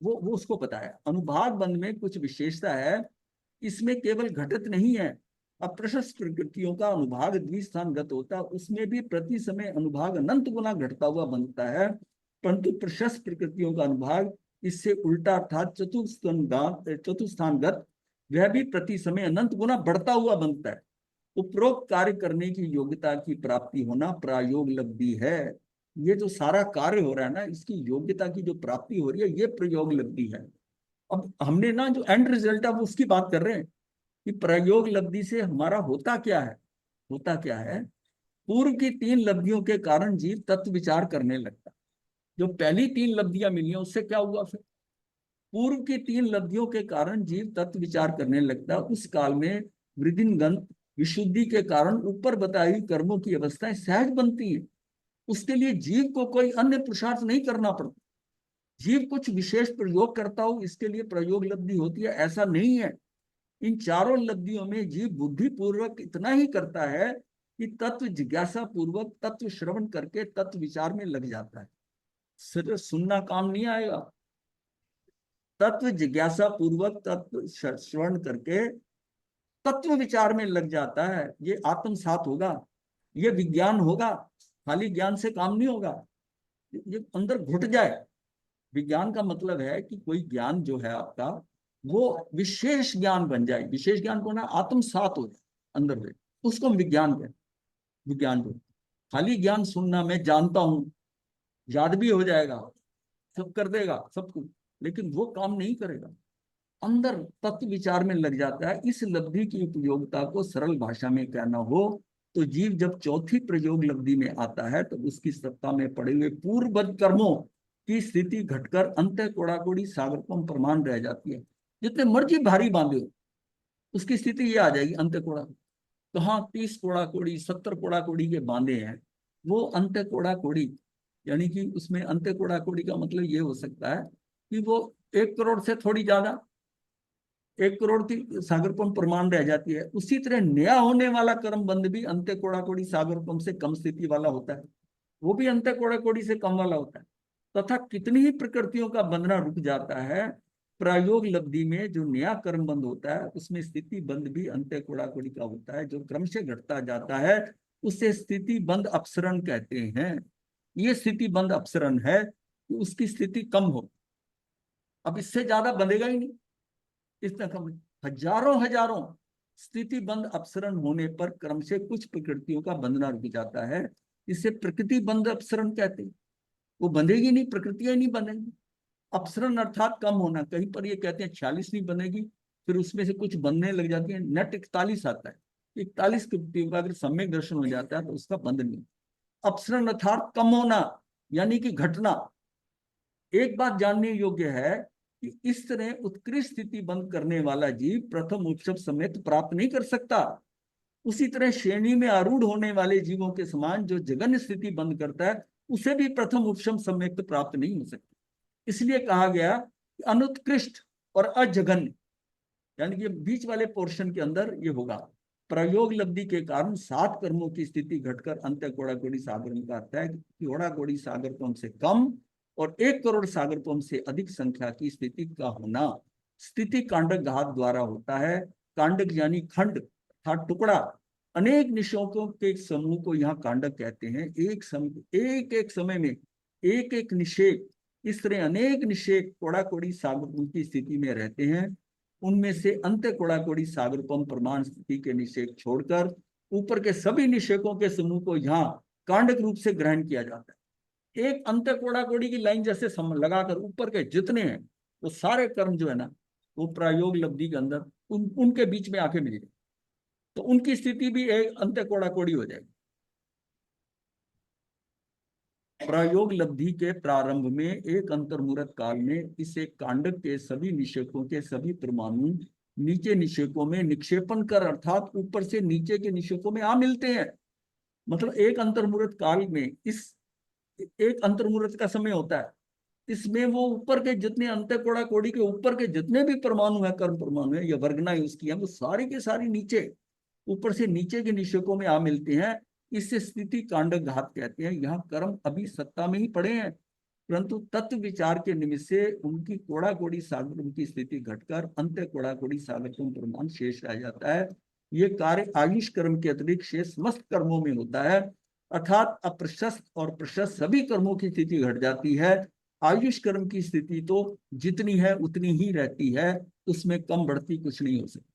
वो उसको पता है। अनुभाग बंध में कुछ विशेषता है, इसमें केवल घटत नहीं है, अप्रशस्त प्रकृतियों का अनुभाग द्विस्थानगत होता है, उसमें भी प्रति समय अनुभाग अनंत गुना घटता हुआ बनता है, परंतु प्रशस्त प्रकृतियों का अनुभाग इससे उल्टा अर्थात चतुस्थानगत, वह भी प्रति समय अनंत गुना बढ़ता हुआ बनता है। उपरोक्त कार्य करने की योग्यता की प्राप्ति होना प्रायोग लब्धि है। ये जो सारा कार्य हो रहा है ना, इसकी योग्यता की जो प्राप्ति हो रही है, ये प्रयोग लब्धि है। अब हमने ना जो एंड रिजल्ट है वो उसकी बात कर रहे हैं कि प्रयोग लब्धि से हमारा होता क्या है। होता क्या है, पूर्व की 3 लब्धियों के कारण जीव तत्व विचार करने लगता। जो पहली 3 लब्धियां मिली हैं उससे क्या हुआ फिर? पूर्व की 3 लब्धियों के कारण जीव तत्व विचार करने लगता है। उस काल में वृद्धिंगत विशुद्धि के कारण ऊपर बताई हुई कर्मों की अवस्थाएं सहज बनती हैं। उसके लिए जीव को कोई अन्य पुरुषार्थ नहीं करना पड़ता। जीव कुछ विशेष प्रयोग करता हो इसके लिए प्रयोग लब्धि होती है, ऐसा नहीं है। इन चारों लब्धियों में जीव बुद्धि पूर्वक इतना ही करता है कि तत्व जिज्ञासा पूर्वक तत्व श्रवण करके तत्व विचार में लग जाता है। सिर्फ सुनना काम नहीं आएगा, तत्व जिज्ञासा पूर्वक तत्व श्रवण करके तत्व विचार में लग जाता है। ये आत्मसात होगा, ये विज्ञान होगा। खाली ज्ञान से काम नहीं होगा, ये अंदर घुट जाए। विज्ञान का मतलब है कि कोई ज्ञान जो है आपका वो विशेष ज्ञान बन जाए। विशेष ज्ञान को ना आत्मसात हो जाए अंदर में, उसको हम विज्ञान कहते हैं। विज्ञान को खाली ज्ञान सुनना, मैं जानता हूं, याद भी हो जाएगा, सब कर देगा सब कुछ, लेकिन वो काम नहीं करेगा। अंदर तत्व विचार में लग जाता है। इस लब्धि की उपयोगिता को सरल भाषा में कहना हो तो जीव जब चौथी प्रयोग लब्धि में आता है तो उसकी सत्ता में पड़े हुए पूर्ववत कर्मों की स्थिति घटकर अंत कोड़ाकोड़ी सागरपम प्रमाण रह जाती है। जितने मर्जी भारी बांधे हो उसकी स्थिति ये आ जाएगी अंत कोड़ा। कहाँ 30 कोड़ा कोड़ी 70 कोड़ा कोड़ी के बांधे हैं, वो अंत कोड़ा कोड़ी, यानी कि उसमें अंत कोड़ा कोड़ी का मतलब ये हो सकता है कि वो 1 करोड़ से थोड़ी ज्यादा, 1 करोड़ की सागरपम प्रमाण रह जाती है। उसी तरह नया होने वाला कर्म बंध भी अंत्य कोड़ा कोड़ी सागरपम से कम स्थिति वाला होता है, वो भी अंत्य कोड़ा कोड़ी से कम वाला होता है। तथा कितनी ही प्रकृतियों का बंधना रुक जाता है, प्रयोग लब्धि में जो नया कर्म बंध होता है उसमें स्थिति बंध भी अंत्य कोड़ा कोड़ी का होता है, जो क्रम से घटता जाता है उसे स्थिति बंध अपसरण कहते हैं। ये स्थिति बंध अपसरण है कि उसकी स्थिति कम हो, अब इससे ज्यादा बंधेगा ही नहीं, इतना कम। हजारों हजारों स्थिति बंध अपसरण होने पर क्रम से कुछ प्रकृतियों का बंधना रुक जाता है, इसे प्रकृति बंध अपसरण कहते हैं। वो बंधेगी नहीं, प्रकृतियां नहीं बंधेंगी। अपसरण अर्थात कम होना। कहीं पर ये कहते हैं 46 नहीं बनेगी, फिर उसमें से कुछ बनने लग जाती है, नेट 41 आता है। 41 कृतियों का अगर सम्यक दर्शन हो जाता है तो उसका बंध नहीं। अपसरण अर्थात कम होना, यानी कि घटना। एक बात जानने योग्य है कि इस तरह उत्कृष्ट स्थिति बंद करने वाला जीव प्रथम उपशम समेत प्राप्त नहीं कर सकता। उसी तरह श्रेणी में आरूढ़ होने वाले जीवों के समान जो जघन्य स्थिति बंद करता है उसे भी प्रथम उपशम समेत प्राप्त नहीं हो सकता। इसलिए कहा गया कि अनुत्कृष्ट और अजघन्य, यानी कि बीच वाले पोर्शन के अंदर ये होगा। प्रयोग लब्धि के कारण 7 कर्मों की स्थिति घटकर अंत्य कोड़ा कोड़ी सागर का अर्थ है कि कोड़ा कोड़ी सागरपम से कम और 1 करोड़ सागरपम से अधिक संख्या की स्थिति का होना स्थिति कांडक घात द्वारा होता है। कांडक यानी खंड अर्थात टुकड़ा। अनेक निषेकों के समूह को यहाँ कांडक कहते हैं। एक समय में एक एक निषेक, इस तरह अनेक निषेक कोड़ा कोड़ी सागरपम की स्थिति में रहते हैं। उनमें से अंत्य कोड़ा कोड़ी सागरपम प्रमाण स्थिति के निषेक छोड़कर ऊपर के सभी निषेकों के समूह को यहाँ कांडक रूप से ग्रहण किया जाता है। एक अंत्य कोड़ा कोड़ी की लाइन जैसे लगाकर ऊपर के जितने हैं वो सारे कर्म जो है ना वो प्रयोग लब्धि के अंदर उनके बीच में आके मिलेगी, तो उनकी स्थिति भी एक अंत्य कोड़ा कोड़ी हो जाएगी। प्रयोग लब्धि के प्रारंभ में एक अंतर्मुहूर्त काल में इस एक कांडक के सभी निषेकों के सभी परमाणु नीचे निषेकों में निक्षेपण कर अर्थात ऊपर से नीचे के निषेकों में आ मिलते हैं। मतलब एक अंतर्मुहूर्त काल में इस एक अंतर्मुहूर्त का समय होता है, इसमें वो ऊपर के जितने अंत्य कोड़ा कोड़ी के ऊपर के जितने भी परमाणु है, कर्म परमाणु है या वर्गना यूज किया, वो सारी के सारी नीचे ऊपर से नीचे के निषेकों में आ मिलते हैं। इस स्थिति कांडक घात कहते हैं। यहाँ कर्म अभी सत्ता में ही पड़े हैं, परंतु तत्व विचार के निमित्त से उनकी कोड़ा कोड़ी सागर की स्थिति घटकर अंत्य कोड़ा कोड़ी सागर प्रमाण शेष रह जाता है। ये कार्य आयुष कर्म के अतिरिक्त शेष समस्त कर्मों में होता है, अर्थात अप्रशस्त और प्रशस्त सभी कर्मों की स्थिति घट जाती है। आयुष कर्म की स्थिति तो जितनी है उतनी ही रहती है, उसमें कम बढ़ती कुछ नहीं हो सकती।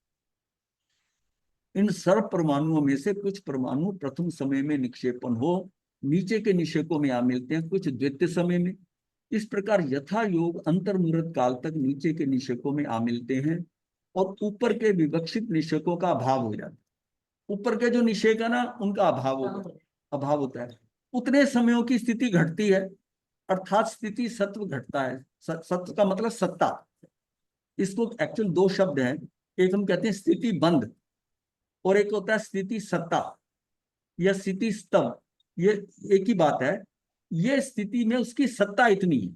इन सर्व परमाणुओं में से कुछ परमाणु प्रथम समय में निक्षेपण हो नीचे के निषेकों में आ मिलते हैं, कुछ द्वितीय समय में। इस प्रकार यथा योग अंतर्मुहूर्त काल तक नीचे के निषेकों में आ मिलते हैं और ऊपर के विवक्षित निषेकों का अभाव हो जाता है। ऊपर के जो निषेक है ना उनका अभाव होता है। उतने समयों की स्थिति घटती है, अर्थात स्थिति सत्व घटता है। सत्व का मतलब सत्ता, इसको एक्चुअल दो शब्द हैं, एक हम कहते हैं स्थिति बंध और एक होता है स्थिति सत्ता या स्थिति स्तंभ। ये एक ही बात है। ये स्थिति में उसकी सत्ता इतनी है।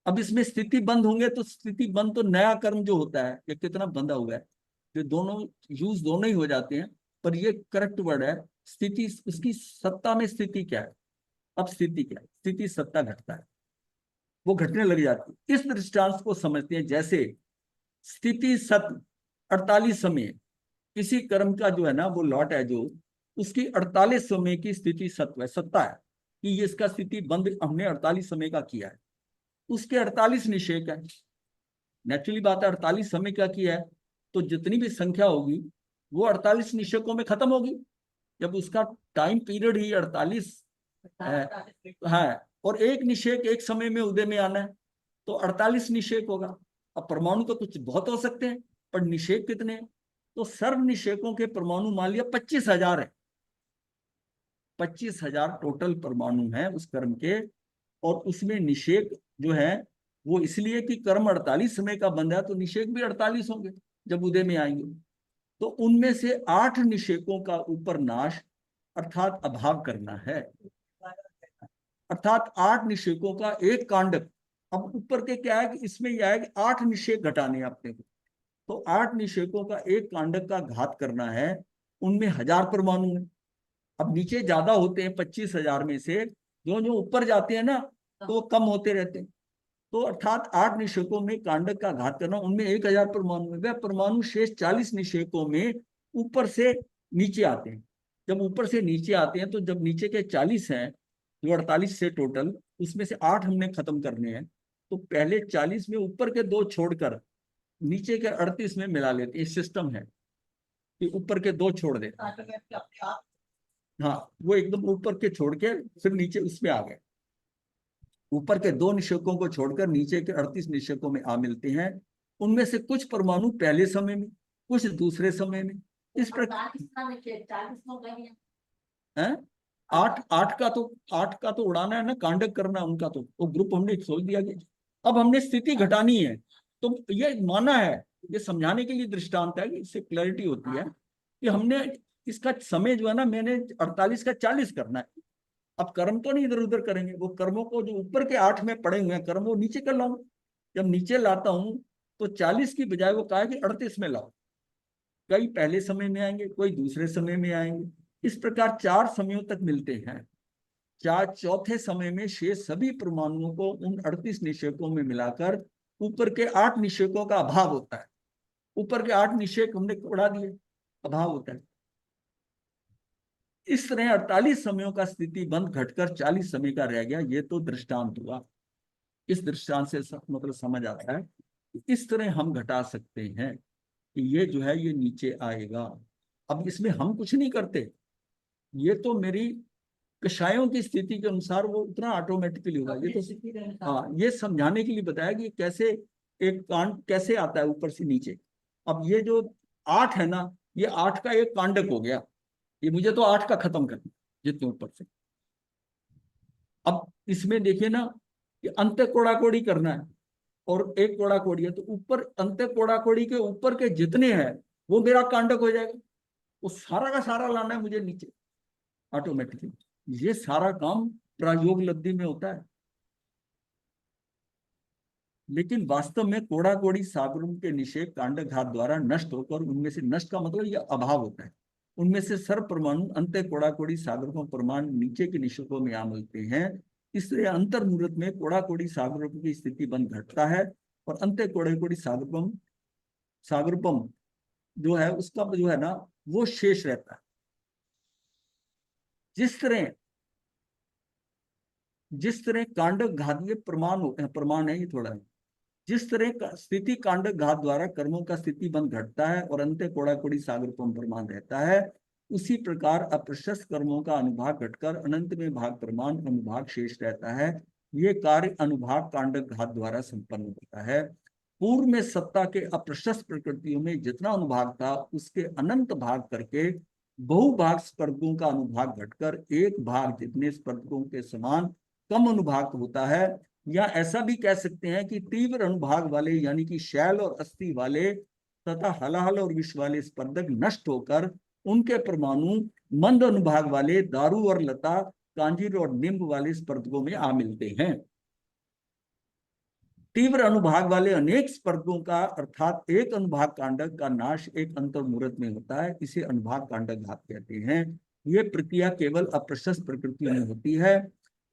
अब इसमें स्थिति बंद होंगे तो स्थिति बंद तो नया कर्म जो होता है ये कितना बंधा हुआ है, ये दोनों यूज दोनों ही हो जाते हैं, पर ये करेक्ट वर्ड है। स्थिति, उसकी सत्ता में स्थिति क्या है? अब स्थिति क्या है? स्थिति सत्ता घटता है, वो घटने लग जाती है। इस दृष्टांत को समझते हैं जैसे स्थिति सत 48 समय किसी कर्म का जो है ना वो लॉट है, जो उसकी 48 समय की स्थिति सत्व है, सत्ता है कि ये इसका स्थिति बंद हमने 48 समय का किया है। उसके 48 निषेक है। नेचुरली बात है, 48 समय क्या किया है तो जितनी भी संख्या होगी वो 48 निषेकों में खत्म होगी। जब उसका टाइम पीरियड ही 48 है और एक निषेक एक समय में उदय में आना है तो 48 निषेक होगा। अब परमाणु तो कुछ बहुत हो सकते हैं, पर निषेक कितने हैं? तो सर्व निषेकों के परमाणु मान लिया 25,000 है। 25,000 टोटल परमाणु है उस कर्म के, और उसमें निषेक जो है वो इसलिए कि कर्म 48 समय का बंधा है तो निषेक भी 48 होंगे जब उदय में आएंगे। तो उनमें से 8 निषेकों का ऊपर नाश अर्थात अभाव करना है, अर्थात 8 निषेकों का एक कांडक। अब ऊपर के क्या है कि इसमें यह है कि 8 निषेक घटाने अपने को, तो 8 निषेकों का एक कांडक का घात करना है। उनमें 1000 परमाणु है। अब नीचे ज्यादा होते हैं 25,000 में से, जो जो ऊपर जाते हैं ना तो वो कम होते रहते हैं। तो अर्थात 8 निषेकों में कांडक का घात करना, उनमें 1000 परमाणु है। वह परमाणु शेष 40 निषेकों में ऊपर से नीचे आते हैं। जब ऊपर से नीचे आते हैं तो जब नीचे के 40 हैं जो 48 से टोटल, उसमें से 8 हमने खत्म करने हैं, तो पहले 40 में ऊपर के 2 छोड़कर नीचे के 38 में मिला लेते हैं। सिस्टम है कि ऊपर के 2 छोड़ देते हैं। हाँ, वो एकदम ऊपर के छोड़ के फिर नीचे उसमें आ गए। ऊपर के 2 निषेकों को छोड़कर नीचे के 38 निषेकों में आ मिलते हैं। उनमें से कुछ परमाणु पहले समय में, कुछ दूसरे समय में। इस प्रकार है 8 का तो उड़ाना है ना, कांडक करना उनका, तो वो ग्रुप हमने छोड़ दिया गया। अब हमने स्थिति घटानी है, तो ये माना है, ये समझाने के लिए दृष्टांत है कि इससे क्लैरिटी होती है कि हमने इसका समय जो है ना, मैंने 48 का 40 करना है। अब कर्म तो नहीं इधर उधर करेंगे, वो कर्मों को जो ऊपर के 8 में पड़े हुए हैं कर्म वो नीचे कर लाऊं। जब नीचे लाता हूं तो 40 की बजाय वो कहा कि 38 में लाओ। कई पहले समय में आएंगे, कोई दूसरे समय में आएंगे। इस प्रकार 4 समयों तक मिलते हैं। चौथे समय में शेष सभी परमाणुओं को उन 38 निषेकों में मिलाकर ऊपर के 8 निषेकों का अभाव होता है। ऊपर के 8 निषेक हमने उड़ा दिए, अभाव होता है। इस तरह 48 समयों का स्थिति बंद घटकर 40 समय का रह गया। ये तो दृष्टांत हुआ। इस दृष्टांत से मतलब समझ आता है कि इस तरह हम घटा सकते हैं कि ये जो है ये नीचे आएगा। अब इसमें हम कुछ नहीं करते, ये तो मेरी कषायों की स्थिति के अनुसार वो उतना ऑटोमेटिकली होगा। ये तो हाँ, ये समझाने के लिए बताया कि कैसे एक कांड कैसे आता है ऊपर से नीचे। अब ये जो 8 है ना, ये 8 का एक कांडक हो गया। ये मुझे तो 8 का खत्म करना जितने ऊपर से। अब इसमें देखिए ना कि अंत कोड़ा कोड़ी करना है और एक कोड़ा कोड़ी है, तो ऊपर अंत कोड़ा कोड़ी के ऊपर के जितने हैं वो मेरा कांडक हो जाएगा। वो सारा का सारा लाना है मुझे नीचे ऑटोमेटिकली। ये सारा काम प्रयोग लब्धि में होता है। लेकिन वास्तव में कोड़ा कोड़ी सागरों के निषेक कांडक घात द्वारा नष्ट होकर, उनमें से नष्ट का मतलब यह अभाव होता है, उनमें से सर्व परमाणु अंत कोड़ा कोड़ी सागरों परमाणु नीचे के निषेकों में आ मिलते हैं। इसलिए अंतर मुहूर्त में कोड़ा कोड़ी सागरों की स्थिति बंद घटता है और अंत कोड़े कोड़ी सागरपम सागरपम जो है उसका जो है ना वो शेष रहता है। जिस तरह कांडक घात, ये प्रमाण होते हैं, प्रमाण है ये थोड़ा है। जिस तरह का स्थिति कांडक घात द्वारा कर्मों का स्थिति बंद घटता है और अंत्य कोड़ा कोड़ी सागर प्रमाण रहता है, उसी प्रकार अप्रशस्त कर्मों का अनुभाग घटकर अनंत में भाग प्रमाण अनुभाग शेष रहता है। ये कार्य अनुभाग कांडक घात द्वारा संपन्न होता है। पूर्व में सत्ता के अप्रशस्त प्रकृतियों में जितना अनुभाग था उसके अनंत भाग करके बहुभाग स्पर्धकों का अनुभाग घटकर एक भाग जितने स्पर्धकों के समान कम अनुभाग होता है। या ऐसा भी कह सकते हैं कि तीव्र अनुभाग वाले यानी कि शैल और अस्थि वाले तथा हलाहल और विष वाले स्पर्धक नष्ट होकर उनके परमाणु मंद अनुभाग वाले दारू और लता, कांजीर और निम्ब वाले स्पर्धकों में आ मिलते हैं। तीव्र अनुभाग वाले अनेक स्पर्धकों का अर्थात एक अनुभाग कांडक का नाश एक अंतर्मुहूर्त में होता है, इसे अनुभाग कांडक घात कहते हैं। यह प्रक्रिया केवल अप्रशस्त प्रकृतियों में होती है।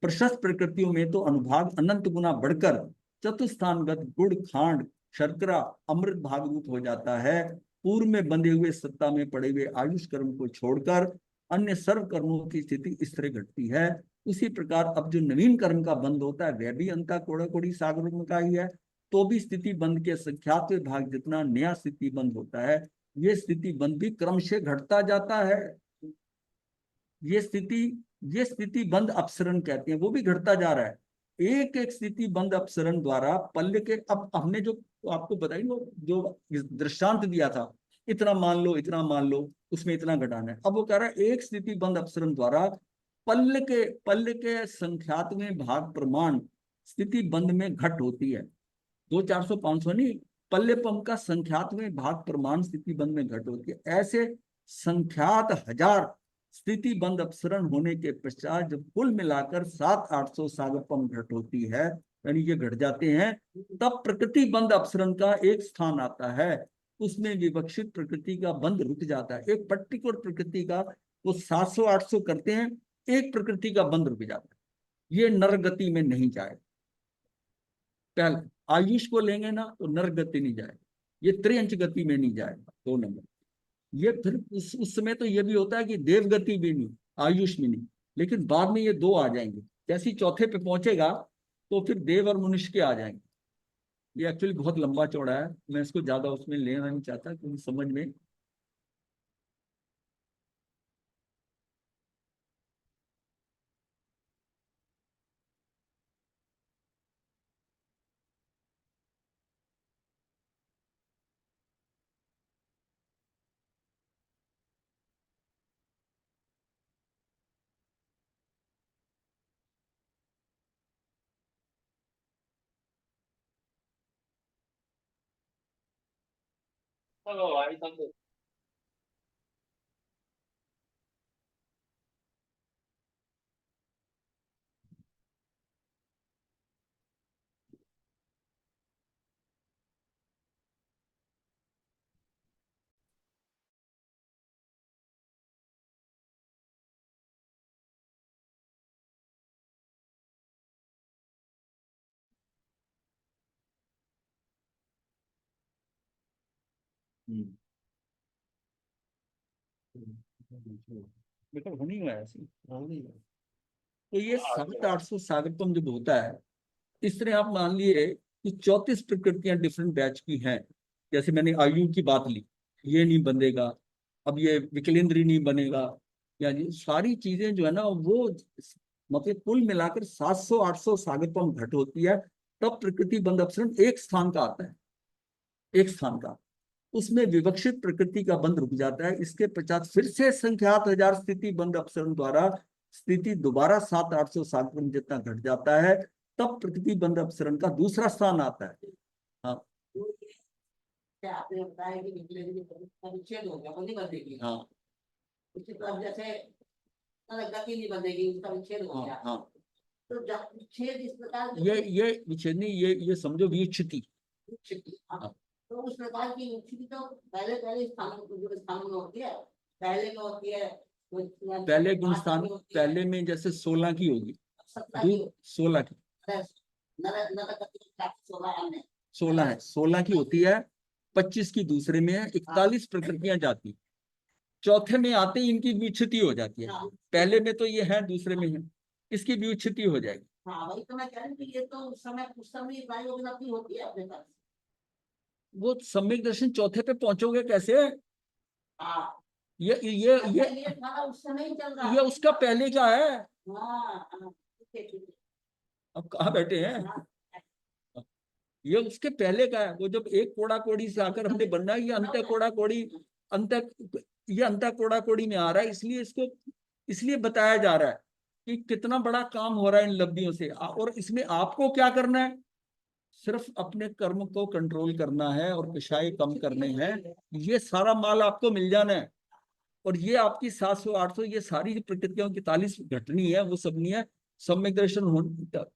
प्रशस्त प्रकृतियों में तो अनुभाग अनंत गुना बढ़कर चतुस्थानगत गुड़, खांड, शर्करा, अमृत भाग रूप हो जाता है। पूर्व में बंधे हुए सत्ता में पड़े हुए आयुष कर्म को छोड़कर अन्य सर्व कर्मों की स्थिति इस तरह घटती है। उसी प्रकार अब जो नवीन कर्म का बंध होता है वह भी अंता कोड़ा कोड़ी सागर का ही है। तो भी स्थिति बंध के संख्यात भाग जितना नया स्थिति बंध होता है, ये स्थिति बंध भी क्रमशः घटता जाता है। ये स्थिति बंध अपसरण कहते हैं, वो भी घटता जा रहा है। एक एक स्थिति बंध अपसरण द्वारा पल्ले के, अब हमने जो आपको बताई जो दृष्टांत दिया था, इतना मान लो इतना मान लो, उसमें इतना घटाना है। अब वो कह रहा है एक स्थिति बंध अपसरण द्वारा पल्ले के संख्यात्मक भाग प्रमाण स्थिति बंध में घट होती है। 200-400-500 नहीं, पल्ले पंप का संख्यात्मक भाग प्रमाण स्थिति बंध में घट होती है। ऐसे संख्यात हजार स्थिति बंध अपसरण होने के पश्चात जब कुल मिलाकर 700-800 सागरपम घट होती है, यानी ये घट जाते हैं, तब प्रकृति बंध अपसरण का एक स्थान आता है। उसमें विवक्षित प्रकृति का बंध रुक जाता है। एक पर्टिकुलर प्रकृति का वो 700-800 करते हैं, एक प्रकृति का बंध रुक जाता है, ये नर गति में नहीं जाए। पहले आयुष को लेंगे ना तो नर गति नहीं जाएगा, ये त्रियंच गति में नहीं जाएगा। 2 नंबर ये फिर उस समय तो ये भी होता है कि देव गति भी नहीं, आयुष भी नहीं, लेकिन बाद में ये 2 आ जाएंगे। जैसे ही चौथे पे पहुंचेगा तो फिर देव और मनुष्य के आ जाएंगे। ये एक्चुअली बहुत लंबा चौड़ा है, मैं इसको ज्यादा उसमें लेना नहीं चाहता क्योंकि समझ में बेटा होनी है ऐसी। तो ये 700-800 सागरपम जब होता है, इस तरह आप मान लिए कि 34 प्रकृतियां डिफरेंट बैच की हैं। जैसे मैंने आयु की बात ली, ये नहीं बनेगा, अब ये विकलेंद्री नहीं बनेगा, या ये सारी चीजें जो है ना वो मतलब कुल मिलाकर 700-800 सागरपम घट होती है, तब प्रकृति बंध अपसरण एक स्थान का आता है, एक स्थान का। उसमें विवक्षित प्रकृति का बंध रुक जाता है। इसके पश्चात फिर से संख्यात हजार स्थिति बंध अपसरण द्वारा स्थिति दोबारा 700-800 सागरपम जितना घट जाता है, तब प्रकृति बंध अपसरण का दूसरा स्थान आता है। हाँ आपने बताया कि विच्छेद हो गया, वो नहीं बंधेगी। हाँ उसके बाद जैसे गति नहीं बंधेगी, उसका विच्छेद हो गया। हाँ तो जब विच्छेद इस प्रकार ये विच्छेद नहीं, ये समझो विच्छिति। हाँ। तो उस प्रकार की विच्छिति तो पहले स्थानों में होती है, पहले में होती है, पहले गुण स्थान पहले में जैसे 16 की होगी, 16 की 16 है, 16 की होती है, 25 की दूसरे में है, 41 प्रकृतियां जाती, चौथे में आते ही इनकी विच्छिति हो जाती है। पहले में तो ये है, दूसरे में है, इसकी विच्छिति हो जाएगी। हाँ वही तो मैं कह रही हूँ कि ये तो उस समय वायु होती है अपने पास। वो सम्यक दर्शन चौथे पे पहुंचोगे कैसे? हाँ ये उस समय ही चल रहा है, ये उसका पहले का है। हाँ अब कहाँ बैठे हैं? ये उसके पहले का है। वो जब एक कोड़ा कोड़ी से आकर हमने बनना है, ये अंत कोड़ा कोड़ी अंत, ये अंत कोड़ा कोड़ी में आ रहा है, इसलिए इसको इसलिए बताया जा रहा है कि कितना बड़ा काम हो रहा है इन लब्धियों से, और इसमें आपको क्या करना है, सिर्फ अपने कर्म को कंट्रोल करना है और कषाय कम करने हैं, ये सारा माल आपको मिल जाना है। और ये आपकी 700 800 ये सारी जो प्रकृतियों की 43 घटनी है वो सब नहीं है। सम्यक दर्शन हो,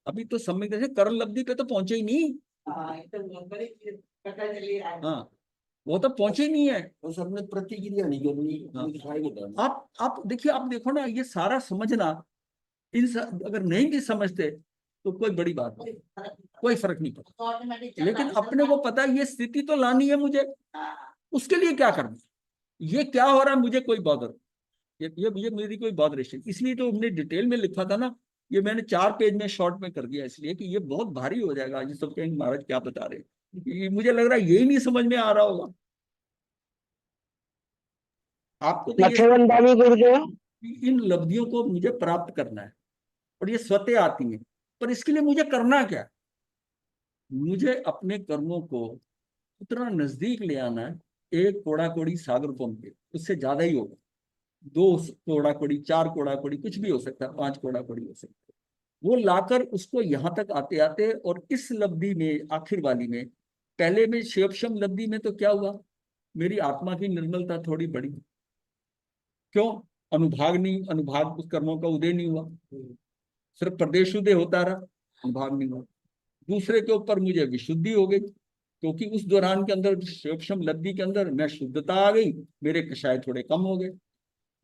अभी तो सम्यक दर्शन करण लब्धि पे तो पहुंचे ही नहीं। हाँ, वो तो पहुंचे ही नहीं है, तो सबने प्रतिक्रिया नहीं करनी। हाँ। आप देखिए, आप देखो ना, ये सारा समझना, अगर नहीं भी समझते तो कोई बड़ी बात नहीं, कोई फर्क नहीं पड़ता। लेकिन अपने को पता है ये स्थिति तो लानी है मुझे, उसके लिए क्या करना, ये क्या हो रहा है मुझे कोई बॉदर, ये मेरी कोई बॉदरेशन। इसलिए तो हमने डिटेल में लिखा था ना, ये मैंने 4 पेज में शॉर्ट में कर दिया, इसलिए कि ये बहुत भारी हो जाएगा। ये सब कहेंगे महाराज क्या बता रहे हैं, मुझे लग रहा है यही नहीं समझ में आ रहा होगा आपको। तो इन लब्धियों को मुझे प्राप्त करना है और ये स्वतः आती है, पर इसके लिए मुझे करना क्या, मुझे अपने कर्मों को उतना नजदीक ले आना है। एक कोड़ा कोड़ी सागर पंप के, उससे ज्यादा ही होगा, 2 कोड़ा कोड़ी, 4 कोड़ा कोड़ी, कुछ भी हो सकता है, 5 कोड़ा कोड़ी हो सकता है, वो लाकर उसको यहां तक आते आते, और इस लब्धि में आखिर वाली में, पहले में शिवक्षम लब्धि में तो क्या हुआ, मेरी आत्मा की निर्मलता थोड़ी बढ़ी। क्यों? अनुभाग नहीं, अनुभाग उस कर्मों का उदय नहीं हुआ, सिर्फ प्रदेश उदय होता रहा, अनुभाग नहीं हुआ। दूसरे के ऊपर मुझे विशुद्धि हो गई, क्योंकि उस दौरान के अंदर शिवक्षम लब्धि के अंदर मैं शुद्धता आ गई, मेरे कषाय थोड़े कम हो गए,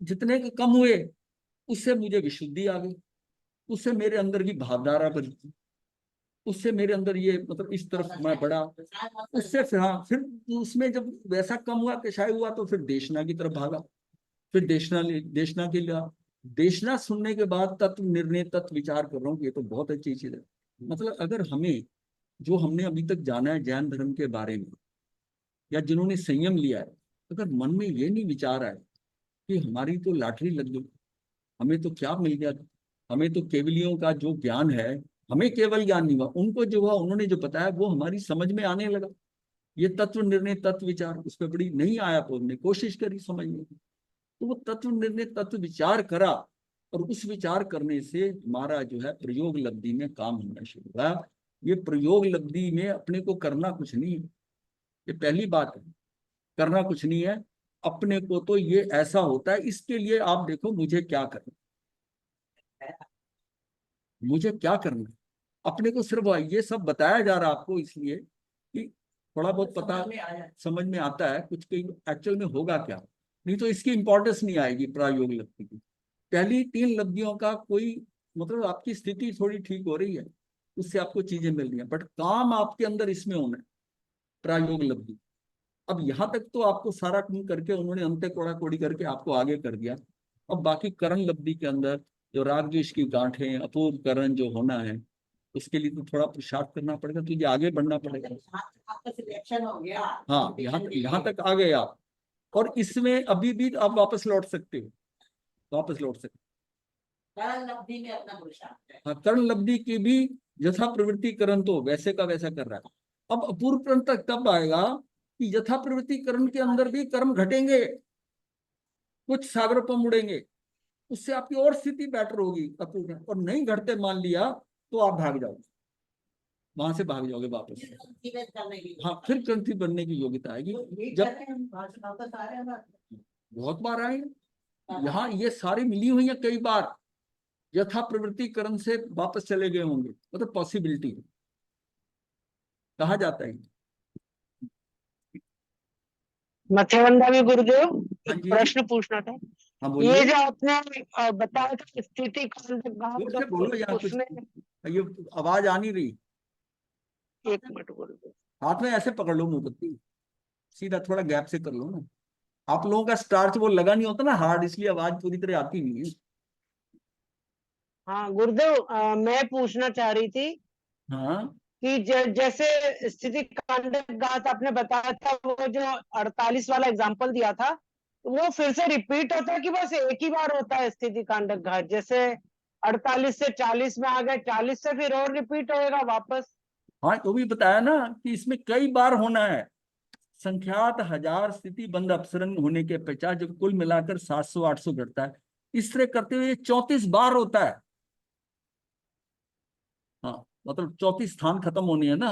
जितने के कम हुए उससे मुझे विशुद्धि आ गई, उससे मेरे अंदर की भावधारा बनी, उससे मेरे अंदर ये मतलब इस तरफ मैं बढ़ा, उससे फिर हाँ, फिर उसमें जब वैसा कम हुआ कषाय हुआ तो फिर देशना की तरफ भागा, फिर देशना के लिए, देशना सुनने के बाद तत्व निर्णय तत्व विचार कर रहा हूँ, ये तो बहुत अच्छी चीज है। मतलब अगर हमें, जो हमने अभी तक जाना है जैन धर्म के बारे में, या जिन्होंने संयम लिया है, अगर मन में ये नहीं विचार आए कि हमारी तो लॉटरी लग गई, हमें तो क्या मिल गया, हमें तो केवलियों का जो ज्ञान है, हमें केवल ज्ञान नहीं हुआ, उनको जो हुआ उन्होंने जो बताया वो हमारी समझ में आने लगा, ये तत्व निर्णय तत्व विचार उस पर बड़ी नहीं आया, तो हमने कोशिश करी समझने की, तो वो तत्व निर्णय तत्व विचार करा, और उस विचार करने से हमारा जो है प्रयोग लब्धि में काम होना शुरू हुआ। ये प्रयोग लब्धि में अपने को करना कुछ नहीं है, ये पहली बात है, करना कुछ नहीं है अपने को, तो ये ऐसा होता है। इसके लिए आप देखो मुझे क्या करना, मुझे क्या करना, अपने को सिर्फ ये सब बताया जा रहा है आपको, इसलिए कि थोड़ा बहुत पता समझ में आता है कुछ कि एक्चुअल में होगा क्या, नहीं तो इसकी इंपॉर्टेंस नहीं आएगी प्रायोगिक लब्धि की। पहली 3 लब्धियों का कोई मतलब, आपकी स्थिति थोड़ी ठीक हो रही है, उससे आपको चीजें मिल रही हैं, बट काम आपके अंदर इसमें होना है, प्रायोगिक लब्धि। अब यहाँ तक तो आपको सारा करके उन्होंने अंत्य कोड़ा कोड़ी करके आपको आगे कर दिया। अब बाकी करण लब्धि के अंदर जो राग द्वेष की गांठें, अपूर्व करण जो होना है, उसके लिए तो थोड़ा पुरुषार्थ करना पड़ेगा, तुझे आगे बढ़ना पड़ेगा। आपका सिलेक्शन हो गया, हाँ, यहाँ तक आ गए आप, और इसमें अभी भी आप वापस लौट सकते हो, वापस लौट सकते करण लब्धि में अपना पुरुषार्थ है। हो। हाँ, कर्ण लब्धि की भी यथा प्रवृत्ति करण तो वैसे का वैसा कर रहा है। अब अपूर्व करण तक तब आएगा कि यथा प्रवृत्ति करण के अंदर भी कर्म घटेंगे, कुछ सागरों पर मुड़ेंगे, उससे आपकी और स्थिति बेटर होगी अपूर्ण, और नहीं घटते मान लिया तो आप भाग जाओगे, वहां से भाग जाओगे वापस। हाँ, फिर ग्रंथि बनने की योग्यता आएगी। जब बहुत बार आए यहाँ, ये सारी मिली हुई है कई बार, यथा प्रवृत्ति करण से वापस चले गए होंगे, मतलब पॉसिबिलिटी कहा जाता है। मत्स्यगंधा में गुरुदेव हाँ एक जी, प्रश्न पूछना था। हाँ ये बोलिए। जो आपने बताया था स्थिति जोर से बोलो यार, कुछ उसमें ये आवाज आ नहीं रही। 1 मिनट गुरुदेव। हाथ में ऐसे पकड़ लो मोमबत्ती, सीधा थोड़ा गैप से कर लो ना, आप लोगों का स्टार्च वो लगा नहीं होता ना हार्ड, इसलिए आवाज पूरी तरह आती नहीं है। हाँ गुरुदेव, मैं पूछना चाह रही थी हाँ, कि जैसे स्थिति कांडक घात आपने बताया था, वो जो 48 वाला एग्जांपल दिया था, तो वो फिर से रिपीट होता है कि बस एक ही बार होता है स्थिति कांडक घात? जैसे 48 से 40 में आ गए, 40 से फिर और रिपीट होएगा वापस? हाँ, तो भी बताया ना कि इसमें कई बार होना है, संख्यात हजार स्थिति बंद अपसरण होने के पश्चात जब कुल मिलाकर 700 800 घटता है, इस तरह करते हुए 34 बार होता है। हाँ, मतलब चौथी स्थान खत्म होनी है ना।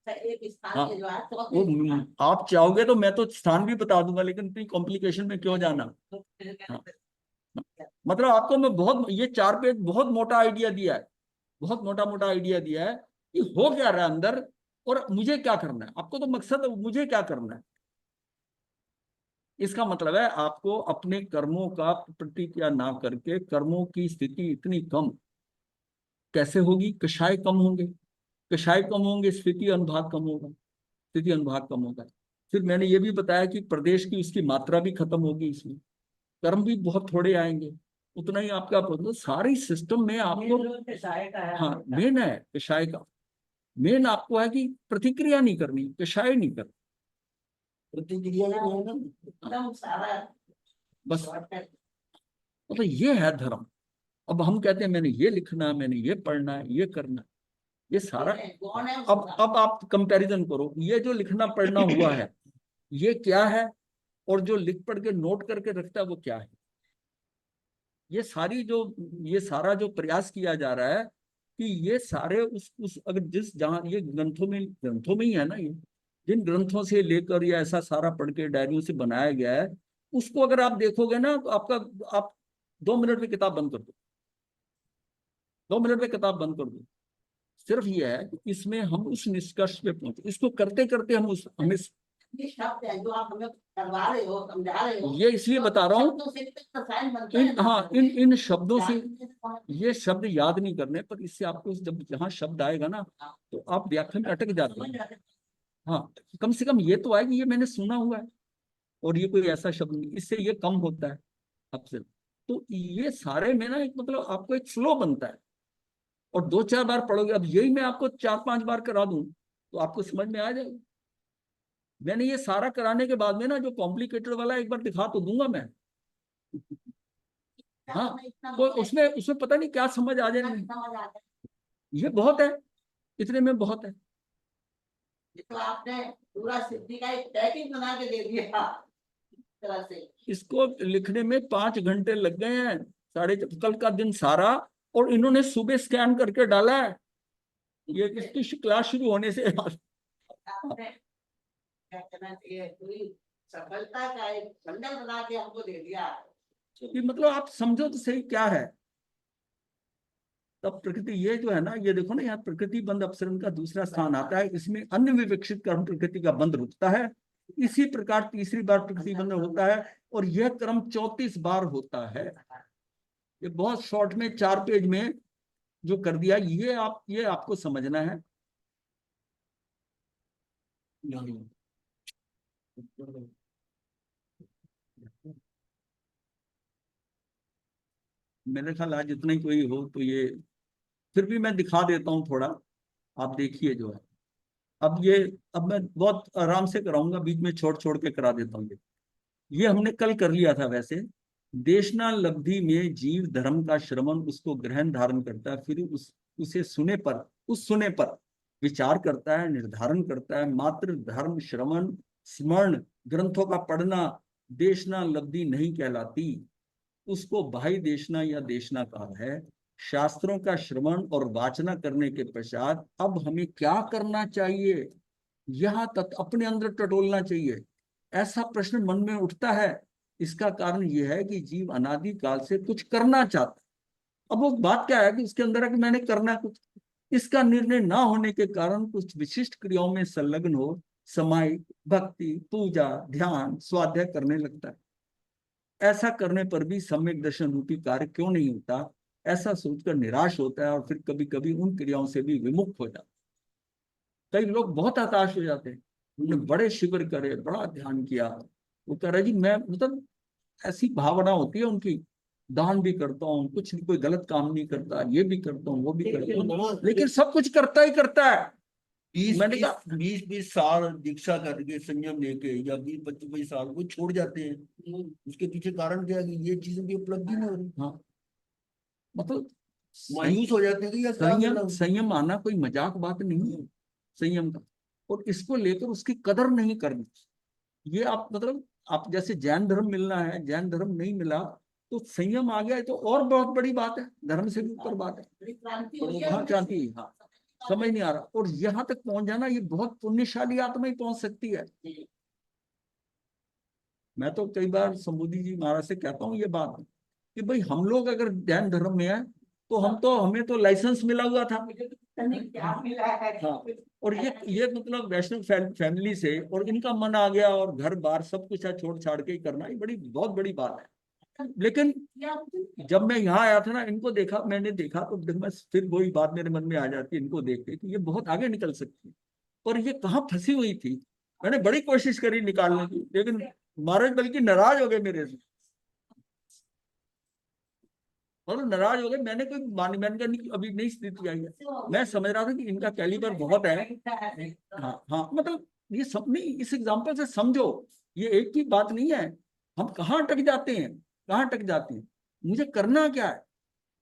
एक स्थान हाँ, के जो है वो चौथे आप चाहोगे तो मैं तो स्थान भी बता दूंगा, लेकिन इतनी कॉम्प्लिकेशन में क्यों जाना। हाँ, मतलब आपको मैं बहुत, ये 4 पेज बहुत मोटा आइडिया दिया है, बहुत मोटा मोटा आइडिया दिया है कि हो क्या रहा है अंदर और मुझे क्या करना है। आपको तो मकसद है मुझे क्या करना है। इसका मतलब है आपको अपने कर्मों का प्रतिक्रिया ना करके कर्मों की स्थिति इतनी कम कैसे होगी। कषाय कम होंगे, कषाय कम होंगे, स्थिति अनुभाग कम होगा, स्थिति अनुभाग कम होगा। फिर मैंने ये भी बताया कि प्रदेश की उसकी मात्रा भी खत्म होगी, इसमें कर्म भी बहुत थोड़े आएंगे, उतना ही आपका मतलब सारी सिस्टम में आपको। हाँ, मेन है कषाय का, मेन आपको है कि प्रतिक्रिया नहीं करनी, कषाय नहीं करनी, प्रतिक्रिया ही नहीं है ना। एकदम सारा बस मतलब ये है धर्म। अब हम कहते हैं मैंने ये लिखना है, मैंने ये पढ़ना है, ये करना है, ये सारा। कौन है अब आप कंपैरिजन करो, ये जो लिखना पढ़ना हुआ है ये क्या है, और जो लिख पढ़ के नोट करके रखता है वो क्या है। ये सारी जो, ये सारा जो प्रयास किया जा रहा है कि ये सारे उस अगर जिस जहां ये ग्रंथों में ही है ना, ये जिन ग्रंथों से लेकर ये ऐसा सारा पढ़ के डायरियों से बनाया गया है, उसको अगर आप देखोगे ना तो आप 2 मिनट में किताब बंद कर दो, 2 मिनट में किताब बंद कर दो। सिर्फ ये है कि इसमें हम उस निष्कर्ष पे पहुंचे, इसको करते करते हमें ये शब्द है जो आप हमें करवा रहे हो, समझा रहे हो, ये इसलिए बता रहा हूँ, शब्दों से भी तो रसायन बनता है ना। हाँ, इन शब्दों से जानने से कौन- ये शब्द याद नहीं करने पर, इससे आपको जब जहाँ शब्द आएगा ना तो आप व्याख्या में अटक जाते समझ हैं। जाते हैं। हाँ, कम से कम ये तो आए कि ये मैंने सुना हुआ है और ये कोई ऐसा शब्द नहीं, इससे ये कम होता है आपसे। तो ये सारे में ना एक मतलब आपको एक फ्लो बनता है, और 2-4 बार पढ़ोगे। अब यही मैं आपको 4-5 बार करा दूं तो आपको समझ में आ जाएगा। मैंने ये सारा कराने के बाद में ना जो कॉम्प्लिकेटेड वाला एक बार दिखा तो दूंगा मैं। हाँ, हमें इतना तो उसमें उसमें पता नहीं क्या समझ आ जाए। समझ आता है। ये बहुत है, इतने में बहुत है। ये तो आपने पूरा सिद्धि का एक पैकेज बना के दे दिया इस तरह से। इसको लिखने में 5 घंटे लग गए हैं, कल का दिन सारा, और इन्होंने सुबह स्कैन करके डाला है। ये इसकी क्लास शुरू होने से आपने क्या कहना चाहिए, पूरी सफलता का एक बंडल बना के हमको दे दिया। कि मतलब आप समझो तो सही क्या है। तब प्रकृति ये जो है ना, ये देखो ना, यहाँ प्रकृति बंध अपसरण का दूसरा स्थान आता है, इसमें अन्य विवक्षित कर्म प्रकृति का बंध रुकता है। इसी प्रकार तीसरी बार प्रकृति बंध होता है, और यह क्रम 34 बार होता है। ये बहुत शॉर्ट में 4 पेज में जो कर दिया, ये आपको समझना है। मेरे ख्याल आज इतना ही कोई हो तो ये, फिर भी मैं दिखा देता हूँ थोड़ा, आप देखिए जो है। अब मैं बहुत आराम से कराऊंगा, बीच में छोड़ छोड़ के करा देता हूँ। ये हमने कल कर लिया था वैसे। देशना लब्धि में जीव धर्म का श्रवण उसको ग्रहण धारण करता है, फिर उसे सुने पर विचार करता है, निर्धारण करता है। मात्र धर्म श्रवण स्मरण ग्रंथों का पढ़ना देशना लब्धि नहीं कहलाती, उसको बाह्य देशना या देशना कहा है। शास्त्रों का श्रवण और वाचना करने के पश्चात अब हमें क्या करना चाहिए, यह तक अपने अंदर टटोलना चाहिए, ऐसा प्रश्न मन में उठता है। इसका कारण यह है कि जीव अनादि काल से कुछ करना चाहता है। अब वो बात क्या है कि उसके अंदर है कि मैंने करना कुछ, इसका निर्णय ना होने के कारण कुछ विशिष्ट क्रियाओं में संलग्न हो समाई भक्ति पूजा ध्यान स्वाध्याय करने लगता है। ऐसा करने पर भी सम्यक दर्शन रूपी कार्य क्यों नहीं होता, ऐसा सोचकर निराश होता है और फिर कभी कभी उन क्रियाओं से भी विमुख हो जाता है। कई लोग बहुत हताश हो जाते हैं, उन्होंने बड़े शिविर करे, बड़ा ध्यान किया, वो कह रहे जी मैं मतलब ऐसी भावना होती है उनकी, दान भी करता हूँ, कुछ कोई गलत काम नहीं करता, ये भी करता हूँ वो भी करता हूँ, लेकिन सब कुछ करता ही करता है। मैंने कहा 20-20 साल दीक्षा करके संयम लेके, या 20-25 साल वो छोड़ जाते हैं। उसके पीछे कारण क्या है कि ये चीजों की उपलब्धि नहीं हो रही। हाँ, मतलब मायूस हो जाते हैं कि यार क्या करना। संयम आना कोई मजाक बात नहीं है, संयम का। और इसको लेकर उसकी कदर नहीं करनी। ये आप मतलब आप जैसे जैन धर्म मिलना है, जैन धर्म नहीं मिला तो संयम आ गया, तो और बहुत बड़ी बात है, धर्म से भी ऊपर बात है। बड़ी क्रांति हुई है। हाँ, क्रांति, हाँ। समझ नहीं आ रहा। और यहाँ तक पहुंच जाना ये बहुत पुण्यशाली आत्मा ही पहुंच सकती है। मैं तो कई बार शंभूजी जी महाराज से कहता हूँ ये बात कि भाई हम लोग अगर जैन धर्म में है तो हमें तो लाइसेंस मिला हुआ था। हाँ, और ये मतलब वैष्णव फैमिली से, और इनका मन आ गया और घर बार सब कुछ है छोड़ छाड़ के ही करना, ये बहुत बड़ी बात है। लेकिन जब मैं यहाँ आया था ना, इनको देखा, मैंने देखा तो मैं फिर वही बात मेरे मन में आ जाती है इनको देख के कि ये बहुत आगे निकल सकती है। और ये कहाँ फंसी हुई थी, मैंने बड़ी कोशिश करी निकालने की, लेकिन महाराज बल्कि नाराज हो गए मेरे से, और नाराज हो गए। मैंने अभी नई स्थिति आई है। मैं समझ रहा था कि इनका कैलिबर बहुत है। हाँ हाँ, मतलब ये सब नहीं, इस एग्जाम्पल से समझो ये एक ही बात नहीं है। हम कहाँ अटक जाते हैं, मुझे करना क्या है,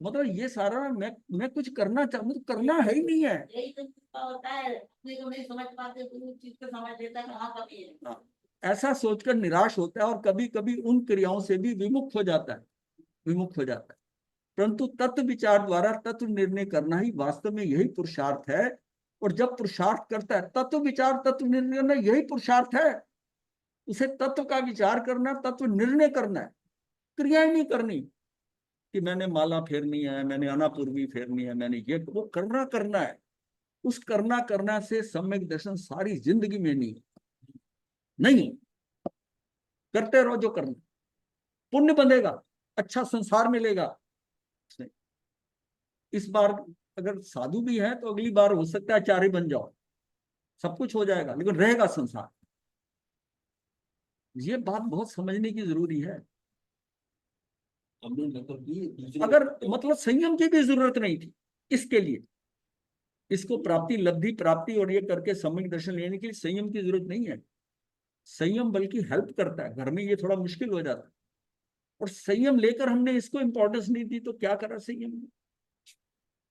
मतलब ये सारा मैं कुछ करना मुझे करना है ही नहीं है। यही तो होता है, अपने को नहीं समझ पाते तो उस चीज को समझ लेता कहाँ कभी है। हाँ, ऐसा सोचकर निराश होता है और कभी कभी उन क्रियाओं से भी विमुख हो जाता है। परंतु तत्व विचार द्वारा तत्व निर्णय करना ही वास्तव में यही पुरुषार्थ है। और जब पुरुषार्थ करता है, तत्व विचार तत्व निर्णय करना यही पुरुषार्थ है। उसे तत्व का विचार करना, तत्व निर्णय करना है, क्रियाएं नहीं करनी कि मैंने माला फेरनी है, मैंने अनापूर्वी फेरनी है, मैंने ये, वो करना है। उस करना से सम्यक दर्शन सारी जिंदगी में नहीं करते रहो जो करना, पुण्य बनेगा, अच्छा संसार मिलेगा। इस बार अगर साधु भी है तो अगली बार हो सकता है आचार्य बन जाओ, सब कुछ हो जाएगा, लेकिन रहेगा संसार। ये बात बहुत समझने की जरूरी है। अगर मतलब संयम की भी जरूरत नहीं थी इसके लिए, इसको प्राप्ति, लब्धि प्राप्ति और ये करके सम्यक दर्शन लेने के लिए संयम की जरूरत नहीं है। संयम बल्कि हेल्प करता है, घर में ये थोड़ा मुश्किल हो जाता है, और संयम लेकर हमने इसको इंपॉर्टेंस नहीं दी तो क्या करा संयम ने।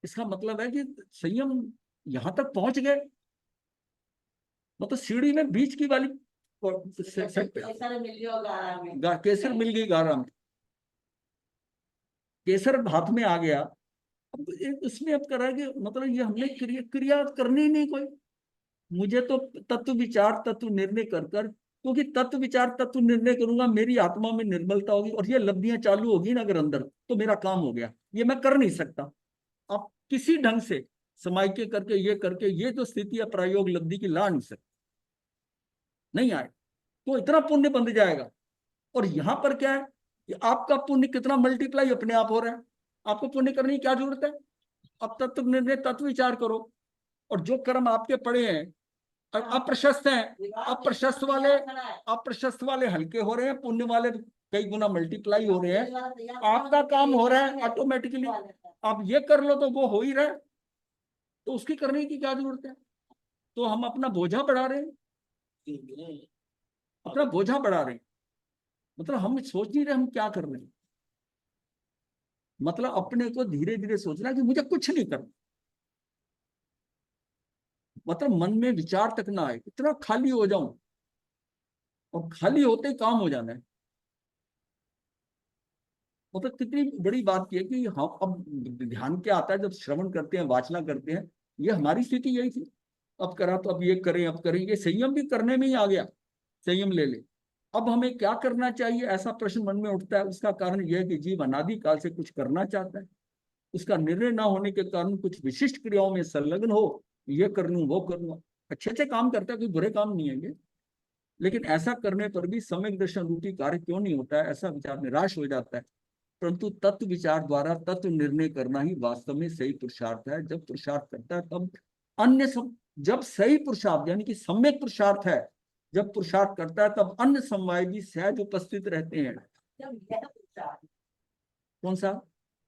इसका मतलब है कि संयम यहां तक पहुंच गए, मतलब सीढ़ी में बीच की वाली केसर मिल गई गारा में, केसर हाथ में आ गया। अब इसमें अब करा कि मतलब ये हमने क्रिया करनी ही नहीं कोई, मुझे तो तत्व विचार तत्व निर्णय कर क्योंकि तत्व विचार तत्व निर्णय करूंगा, मेरी आत्मा में निर्मलता होगी और ये लब्धियां चालू होगी ना अगर अंदर, तो मेरा काम हो गया। ये मैं कर नहीं सकता आप किसी ढंग से समय के करके ये जो स्थिति है प्रायोग लब्धि की ला नहीं सकते, नहीं आए तो इतना पुण्य बन जाएगा। और यहां पर क्या है, आपका पुण्य कितना मल्टीप्लाई अपने आप हो रहा है, आपको पुण्य करने की क्या जरूरत है। अब तत्व निर्णय तत्व विचार करो, और जो कर्म आपके पड़े हैं अप्रशस्त हैं, अप्रशस्त वाले हल्के हो रहे हैं, पुण्य वाले कई गुना मल्टीप्लाई हो रहे हैं। आपका काम हो रहा है ऑटोमेटिकली, आप ये कर लो तो वो हो ही रहा है, तो उसकी करने की क्या जरूरत है। तो हम अपना बोझा बढ़ा रहे हैं, मतलब हम सोच नहीं रहे हम क्या कर रहे हैं। मतलब अपने को धीरे धीरे सोचना कि मुझे कुछ नहीं करना, मतलब मन में विचार तक ना आए, इतना खाली हो जाऊं, और खाली होते ही काम हो जाना है। मतलब कितनी बड़ी बात की है कि हम अब ध्यान क्या आता है जब श्रवण करते हैं, वाचना करते हैं, ये हमारी स्थिति यही थी। अब करा तो अब ये करें, अब करें, ये संयम भी करने में ही आ गया, संयम ले ले। अब हमें क्या करना चाहिए ऐसा प्रश्न मन में उठता है। उसका कारण यह है कि जीव अनादि काल से कुछ करना चाहता है, उसका निर्णय ना होने के कारण कुछ विशिष्ट क्रियाओं में संलग्न हो, ये कर लूं वो कर लूं, अच्छे काम करता है, कोई बुरे काम नहीं है ये। लेकिन ऐसा करने पर भी सम्यक दर्शन रूपी कार्य क्यों नहीं होता है, ऐसा विचार निराश हो जाता है। परंतु तत्व विचार द्वारा तत्व निर्णय करना ही वास्तव में सही पुरुषार्थ है। जब पुरुषार्थ करता है तब अन्य जब सही पुरुषार्थ यानी कि सम्यक पुरुषार्थ है, जब पुरुषार्थ करता है तब अन्य समवाय भी सहज उपस्थित रहते हैं। कौन सा?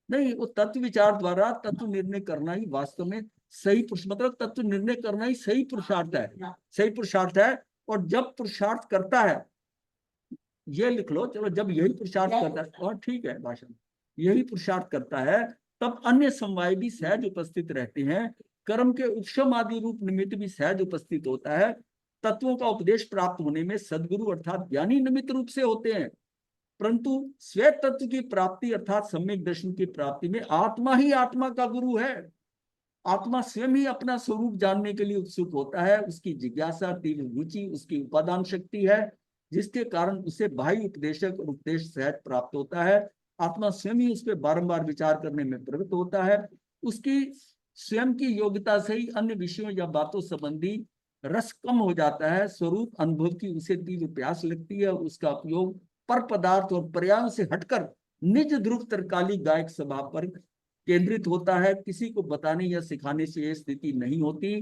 नहीं, वो तत्व विचार द्वारा तत्व निर्णय करना ही वास्तव में सही मतलब तत्व निर्णय करना ही सही पुरुषार्थ है, सही पुरुषार्थ है। और जब पुरुषार्थ करता है, ये लिख लो, चलो, जब यही पुरुषार्थ करता है, और ठीक है भाषण, यही पुरुषार्थ करता है तब अन्य समवाय भी सहज उपस्थित रहते हैं। कर्म के उपशम आदि रूप निमित्त भी सहज उपस्थित होता है। तत्वों का उपदेश प्राप्त होने में सदगुरु अर्थात ज्ञानी निमित्त रूप से होते हैं, परंतु स्व तत्व की प्राप्ति अर्थात सम्यक दर्शन की प्राप्ति में आत्मा ही आत्मा का गुरु है। आत्मा स्वयं ही अपना स्वरूप जानने के लिए उत्सुक होता है। उसकी जिज्ञासा, तीव्र रुचि उसकी उपादान शक्ति है, जिसके कारण उसे बाह्य उपदेशक और उपदेश सहज प्राप्त होता है। आत्मा स्वयं ही उस पर बारंबार विचार करने में प्रवृत्त होता है। उसकी स्वयं की योग्यता से ही अन्य विषयों या बातों संबंधी रस कम हो जाता है। स्वरूप अनुभव की उसे तीव्र प्यास लगती है और उसका उपयोग पर पदार्थ और पर्यायों से हटकर निज ध्रुव तरकाली गायक स्वभाव पर केंद्रित होता है। किसी को बताने या सिखाने से यह स्थिति नहीं होती।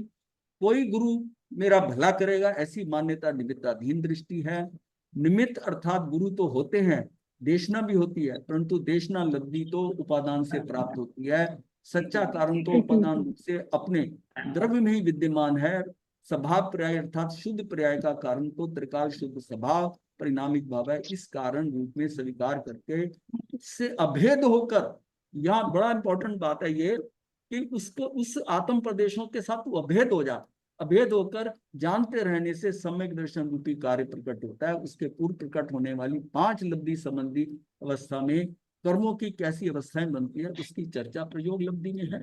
कोई गुरु मेरा भला करेगा, ऐसी मान्यता निमित्ताधीन दृष्टि है। निमित्त अर्थात गुरु तो होते हैं, देशना भी होती है, परंतु देशना लब्धि तो उपादान से प्राप्त होती है। सच्चा कारण तो उपादान रूप से अपने द्रव्य में ही विद्यमान है। स्वभाव पर्याय अर्थात शुद्ध पर्याय का कारण तो त्रिकाल शुद्ध स्वभाव परिणामिक भाव है। इस कारण रूप में स्वीकार करके उससे अभेद होकर, यहाँ बड़ा इंपॉर्टेंट बात है ये कि उसको उस आत्म प्रदेशों के साथ वो अभेद हो जाता, अभेद होकर जानते रहने से सम्यक दर्शन रूपी कार्य प्रकट होता है। उसके पूर्व प्रकट होने वाली 5 लब्धि संबंधी अवस्था में कर्मों की कैसी अवस्थाएं बनती है, उसकी चर्चा प्रयोग लब्धि में है,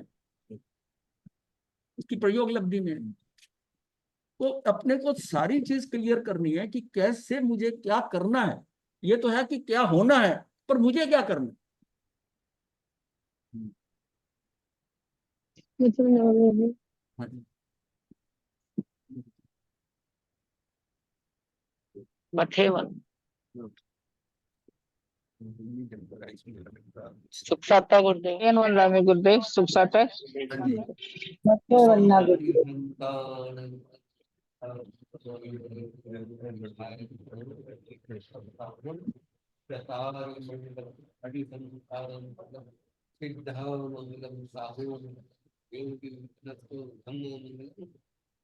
उसकी प्रयोग लब्धि में। तो अपने को सारी चीज क्लियर करनी है कि कैसे मुझे क्या करना है। ये तो है कि क्या होना है, पर मुझे क्या करना है। हाँ जी। मठेवन सुख साता गुरुदेव गुरुदेव सुख साता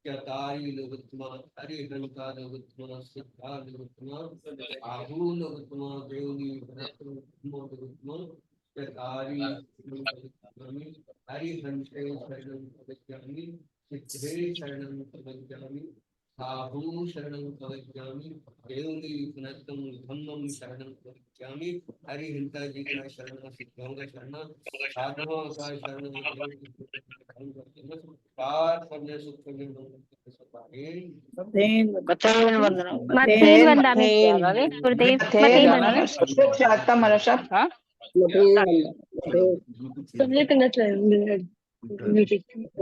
चतारी लोगोत्तमा हरिहंता लोगोत्तमा सिद्धा लोगोत्तमा आहू लोगोत्तमा देवनी लोगोत्तमा चतारी लोगोत्तमा हरिहंते शरणं प्रपद्यामि सिद्धे शरणं प्रपद्यामि आहू शरणं प्रपद्यामि देवनी पुनस्तम धम्मं शरणं प्रपद्यामि हरिहंता जी का शरण, सिद्धों का शरण, साधुओं का शरण, मठेवन वंदना मठेन वंदामि गुरुदेव मठेन वंदामि सुख साता मनसा हाँ सबने करना चाहिए